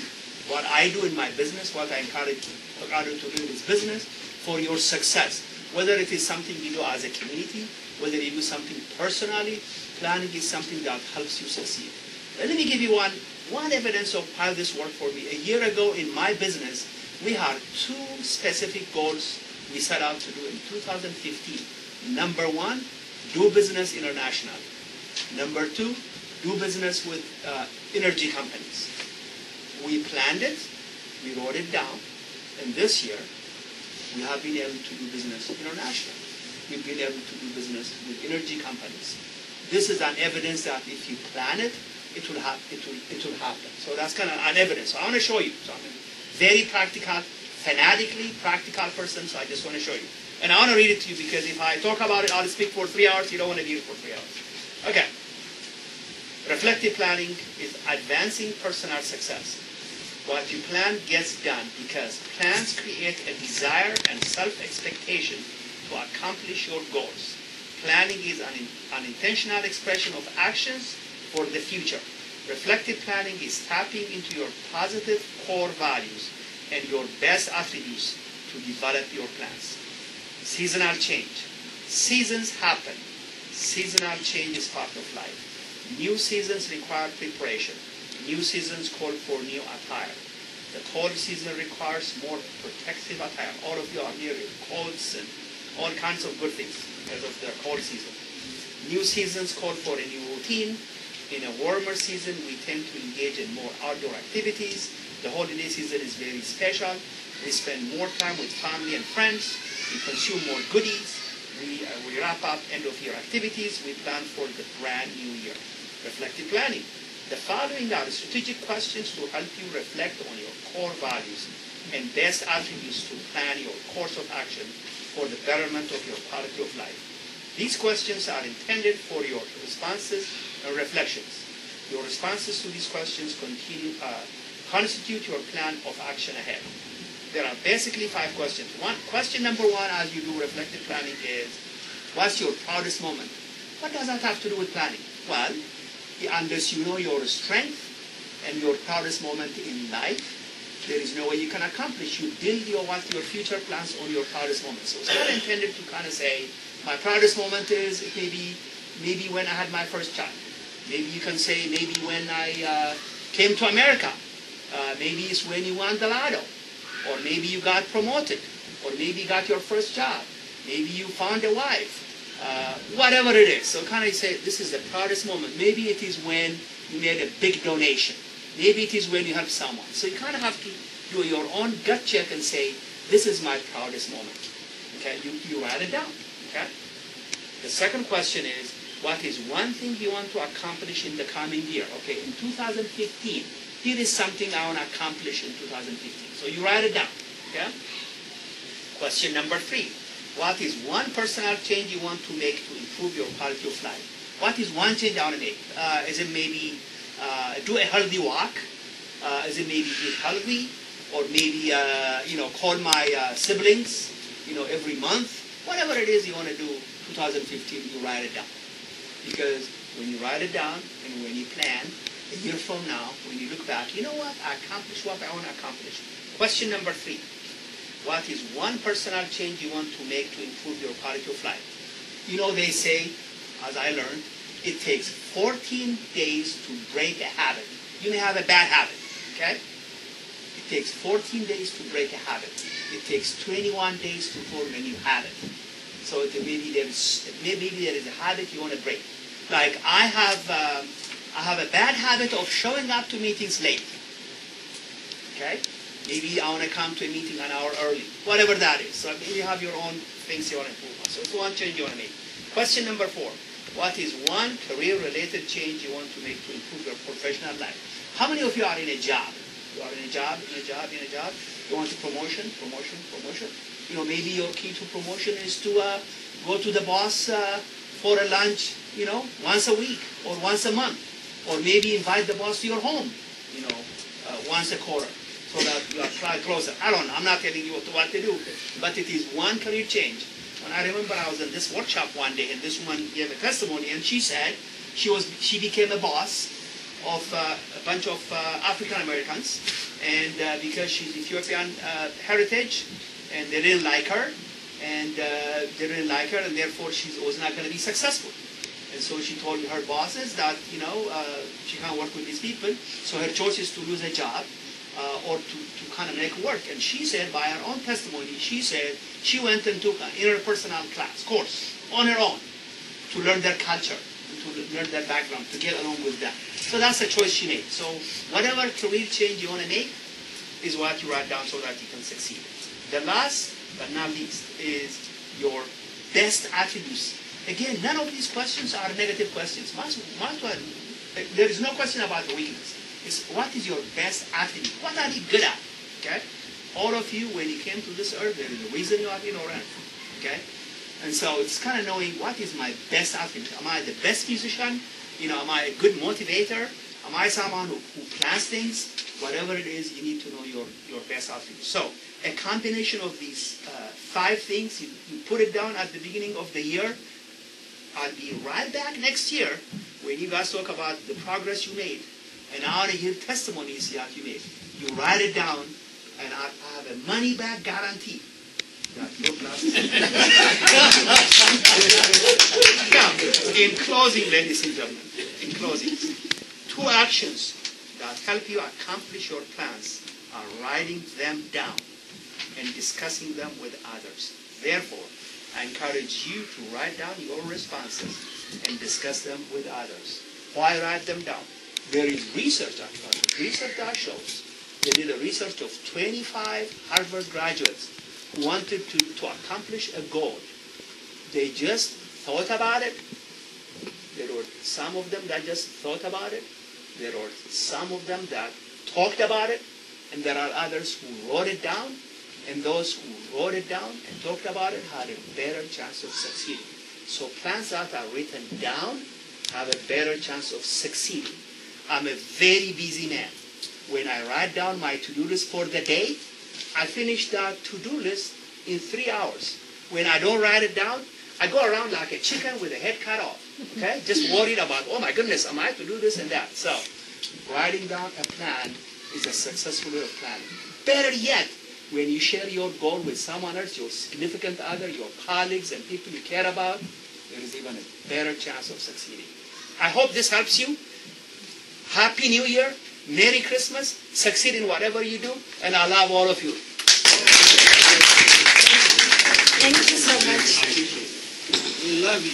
what I do in my business, what I encourage Fakadu to do in his business for your success. Whether it is something you do as a community, whether you do something personally, planning is something that helps you succeed. Let me give you one evidence of how this worked for me. A year ago in my business, we had 2 specific goals we set out to do in 2015. Number 1, do business internationally. Number 2, do business with energy companies. We planned it, we wrote it down, and this year we have been able to do business internationally. We've been able to do business with energy companies. This is an evidence that if you plan it, it will happen. So that's kind of an evidence. So I want to show you. So I'm a very practical, fanatically practical person, so I just want to show you. And I want to read it to you because if I talk about it, I'll speak for 3 hours. You don't want to be here for 3 hours. Okay. Reflective planning is advancing personal success. What you plan gets done because plans create a desire and self-expectation to accomplish your goals. Planning is an intentional expression of actions for the future. Reflective planning is tapping into your positive core values and your best attributes to develop your plans. Seasonal change. Seasons happen. Seasonal change is part of life. New seasons require preparation. New seasons call for new attire. The cold season requires more protective attire. All of you are wearing coats and all kinds of good things because of the cold season. New seasons call for a new routine. In a warmer season, we tend to engage in more outdoor activities. The holiday season is very special. We spend more time with family and friends. We consume more goodies. We wrap up end-of-year activities. We plan for the brand new year. Reflective planning. The following are strategic questions to help you reflect on your core values and best attributes to plan your course of action for the betterment of your quality of life. These questions are intended for your responses and reflections. Your responses to these questions constitute your plan of action ahead. There are basically 5 questions. Question number 1 as you do reflective planning is, what's your proudest moment? What does that have to do with planning? Well, unless you know your strength and your proudest moment in life, there is no way you can accomplish. You build your future plans on your proudest moment. So it's not intended to kind of say, my proudest moment is maybe when I had my first child. Maybe you can say maybe when I came to America. Maybe it's when you won the lotto. Or maybe you got promoted. Or maybe you got your first job. Maybe you found a wife. Whatever it is. So kind of say, this is the proudest moment. Maybe it is when you made a big donation. Maybe it is when you help someone. So you kind of have to do your own gut check and say, this is my proudest moment. Okay, you write it down. Okay. The second question is, what is one thing you want to accomplish in the coming year? Okay, in 2015, here is something I want to accomplish in 2015. So you write it down, okay? Question number 3, what is one personal change you want to make to improve your quality of life? What is one change I want to make? Is it maybe do a healthy walk? Is it maybe eat healthy? Or maybe, call my siblings, every month? Whatever it is you want to do, 2015, you write it down. Because when you write it down and when you plan, a year from now, when you look back, you know what? I accomplished what I want to accomplish. Question number 3. What is one personal change you want to make to improve your quality of life? They say, as I learned, it takes 14 days to break a habit. You may have a bad habit, okay? It takes 14 days to break a habit. It takes 21 days to form a new habit. So maybe there is a habit you want to break. Like I have a bad habit of showing up to meetings late. Okay? Maybe I want to come to a meeting an hour early. Whatever that is. So maybe you have your own things you want to improve on. So it's one change you want to make. Question number 4. What is one career-related change you want to make to improve your professional life? How many of you are in a job? You are in a job. You want a promotion. Maybe your key to promotion is to go to the boss for a lunch, once a week or once a month. Or maybe invite the boss to your home, once a quarter, so that you are closer. I don't know. I'm not telling you what to do, but it is one career change. When I remember I was in this workshop one day, and this woman gave a testimony, and she said she became a boss of a bunch of African Americans, and because she's Ethiopian heritage, and they didn't like her, and therefore she was not going to be successful. And so she told her bosses that she can't work with these people, so her choice is to lose a job or to kind of make work. And she said, by her own testimony, she said she went and took an interpersonal course on her own to learn their culture, to learn their background, to get along with them. So that's a choice she made. So whatever career change you want to make is what you write down so that you can succeed. The last but not least is your best attributes. Again, none of these questions are negative questions. There is no question about the weakness. It's what is your best attribute? What are you good at? Okay? All of you, when you came to this earth, there is a reason you are in Oran. Okay? And so it's kind of knowing what is my best attribute. Am I the best musician? Am I a good motivator? Am I someone who plans things? Whatever it is, you need to know your best attribute. So a combination of these 5 things, you put it down at the beginning of the year. I'll be right back next year when you guys talk about the progress you made. And I want to hear testimonies that you made. You write it down, and I have a money-back guarantee. Now, in closing, ladies and gentlemen, 2 actions that help you accomplish your plans are writing them down and discussing them with others. Therefore, I encourage you to write down your responses and discuss them with others. Why write them down? There is research that shows. They did a research of 25 Harvard graduates who wanted to accomplish a goal. They just thought about it. There were some of them that just thought about it. There were some of them that talked about it. And there are others who wrote it down. And those who wrote it down and talked about it had a better chance of succeeding. So plans that are written down have a better chance of succeeding. I'm a very busy man. When I write down my to-do list for the day, I finish that to-do list in 3 hours. When I don't write it down, I go around like a chicken with a head cut off. Okay? Just worried about, oh my goodness, am I to do this and that? So writing down a plan is a successful way of planning. Better yet, when you share your goal with someone else, your significant other, your colleagues, and people you care about, there is even a better chance of succeeding. I hope this helps you. Happy New Year. Merry Christmas. Succeed in whatever you do. And I love all of you. Thank you so much. We love you.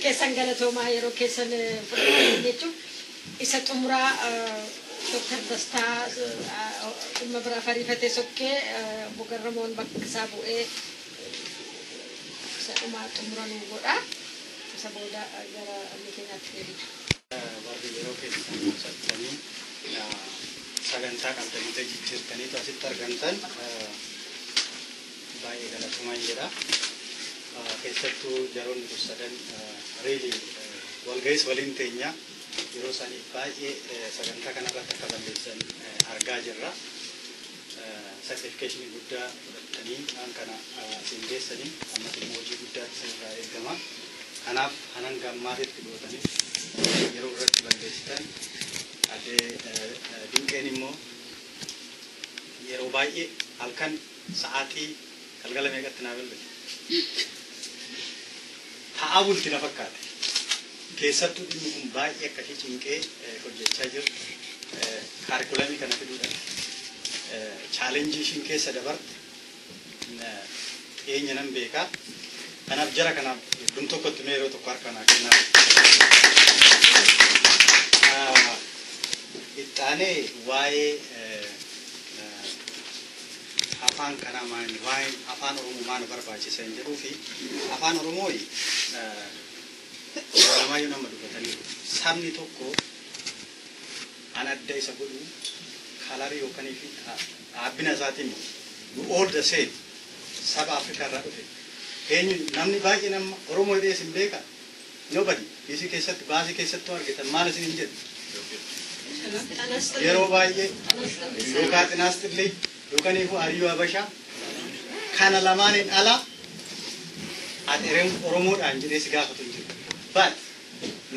Keessan galatoomaa yeroo keessan fudhatan jechuun isa xumuraa Dr. Dastaa dhimma biraa fariifatee sokkee bogarramoon bakka isaa bu'ee isa dhumaa xumuranuu godha. Isa booda gara biyya keenyaatti deebina. Warri yeroo keessatti sattanii sagantaa qabdanii jijjiirtaniitu asitti argamtan baay'ee galatoomna jedha. Keessattuu yeroonni sadan reelii walga'ii waliin teenya yeroo isaanii baay'ee sagantaa kanarratti akka balleessan argaa jirra. Sacrification guddaa fudhattanii waan kana isin geessanii ammas immoo hojii guddaa isinirraa eegama. Kanaaf hanan gammaatitti gootanii yeroo irratti balleessitan adee dinqeen immoo yeroo baay'ee halkan sa'aatii galgala meeqatti naa bilbile. Ta'aa bulti na fakkaate. Keessattuu dhimmi kun baay'ee akkasii cinqee hojjechaa jiru. Kaarikulamii kana fiduudhaan chaalenjii ishiin keessa dabarte dhiyeenya nan beekaa. Kanaaf jara kanaaf dhum tokkotti mee yeroo tokko harka naa kennaa. Ittaanee waa'ee afaan kanaa maali? Waa'ee afaan Oromoo maal barbaachisa hin jedhuu fi afaan Oromoo Oromoo nama dubbatanii sabni tokko an adda isa godhu kalarii yookaan fi dhaabbina isaatiin all the same saba Afrikaa irraa dhufe. Eenyu namni baay'ee nama Oromoo hidhee isin beeka? Nobody. Biyyi keessatti baasii keessatti argitan maal isin hin jedhu? Yeroo baay'ee yookaan xinaastillee yookaan ifu hariyyoo Habashaa kana lamaaniin ala adeereen Oromoodhaan jedhee si gaafatu hin jiru. But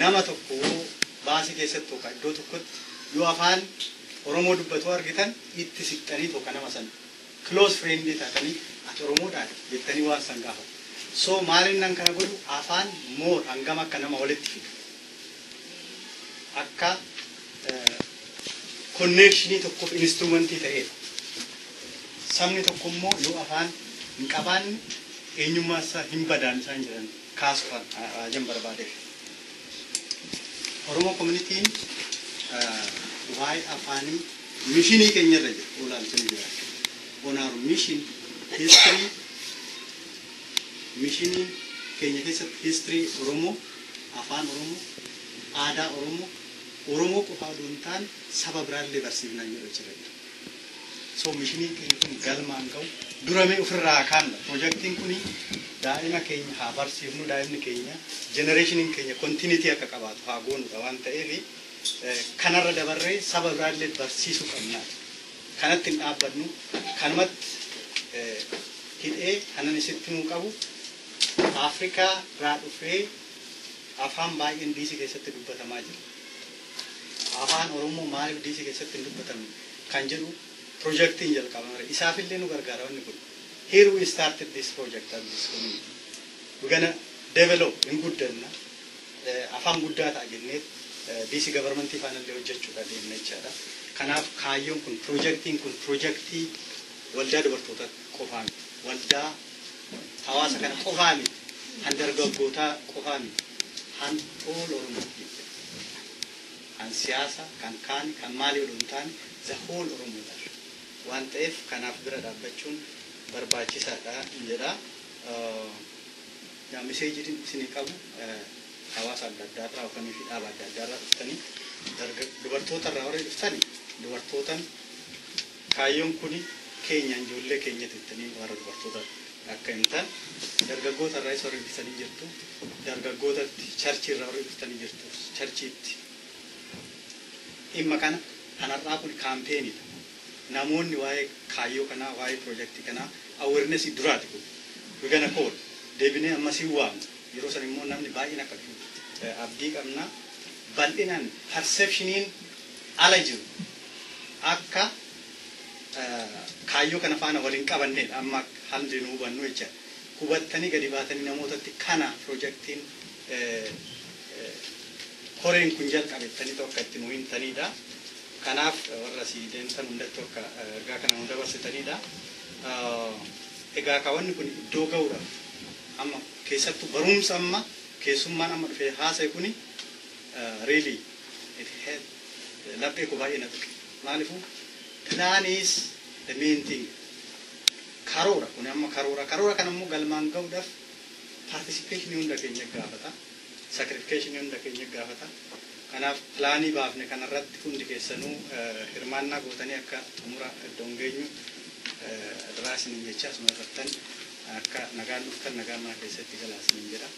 nama tokko baasii keessatti yookaan iddoo tokkotti yoo afaan Oromoo dubbatu argitan itti siqxanii tokko nama sana close friend taatanii ati Oromoodhaan jettanii waan san gaafatu. So maaliin nan kana godhu afaan more hangam akka nama walitti fidu. Akka connectionii tokkoof instrumentii ta'edha. Sabni tokko immoo yoo afaan hin qabaanne eenyummaa isaa hin badaan isaan jedhan kaasuufan ajan barbaadeef. Oromoo Community'n waa'ee afaanii mishinii keenyarra jiru olaalchanii jira. On our mission history mishinii keenya keessatti history Oromoo, afaan Oromoo, aadaa Oromoo, Oromoo qofaa osoo hin taane saba biraallee barsiifnaa jedhu jira. So mishinii keenya kun galmaan ga'u duramee ofirraa kaanna. Projektiin kun daa'ima keenya haa barsiifnu, daa'imni keenya generationiin keenya continuity akka qabaatu haa goonudha waan ta'eef kanarra dabarree saba biraallee barsiisuu qabna. Kanatti hin dhaabbannu kanumatti hidhee kanan isitti nuu qabu Afrikaa irraa dhufee afaan baay'een DC keessatti dubbatamaa jira. Afaan Oromoo maaliif DC keessatti hin dubbatamne kan jedhu projektiin jalqabame. Isaafillee nu gargaara wanni kun. Here we started this project at this community. We're gonna develop in guddanna afaan guddaa ta'a jennee DC government faanallee hojjechuudha deemna jechaadha. Kanaaf kaayyoon kun projektiin kun projektii waldaa dubartoota qofaa miti. Waldaa hawaasa kana qofaa miti. Han dargaggootaa qofaa miti. Han all Oromoo. Kan siyaasa, kan kaani, kan maalii oduu hin taane the whole Oromoo. Waan ta'eef kanaaf bira dhaabbachuun barbaachisaadha jedha. Meseejiin isin qabu hawaasa adda addaa irraa dhufanii fi dhaaba adda addaa irraa dhuftanii dubartoota irraa warri dhuftanii dubartootaan kaayyoon kun keenya ijoollee keenya jettanii warra dubartoota akka hin taane dargaggoota irraa isa warri dhuftanii jirtu dargaggootatti charchii irraa warri dhuftanii jirtu charchiitti dhimma kana kanarraa kun kaampeenidha. Namoonni waa'ee kaayyoo kanaa waa'ee projektii kanaa awareness duraati kun wigana kool deebinee ammasii waamu yeroo san immoo namni baay'een akka abdii qabna bal'inaan perceptioniin ala jiru akka kaayyoo kana faana waliin qabannee amma haalli nu hubannu jecha hubattanii gadi baatanii namootatti kana projektiin koreen kun jalqabettanii tokko itti nu himtanidha. Kanaaf warra si deemtan hundatti akka ergaa kana hunda barsiisanidha. Egaa kawanni kun iddoo ga'uudhaaf amma keessattuu barumsa amma keessummaan amma dhufee haasa'e kuni really laphee koo baay'ee na tuqe. maalifu plan is the main thing. Karoora kun amma karoora kan ammoo galmaan ga'uudhaaf participation hunda keenya gaafata, sacrification hunda keenya gaafata. Kanaaf plaanii baafne kanarratti hundi keessanuu hirmaannaa gootanii akka xumura iddoon geenyu raasiniin jecha asuma irrattan akka nagaan dhuftan nagaa mana keessatti galaasiniin jedha.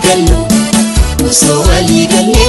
gallu osoo walii galle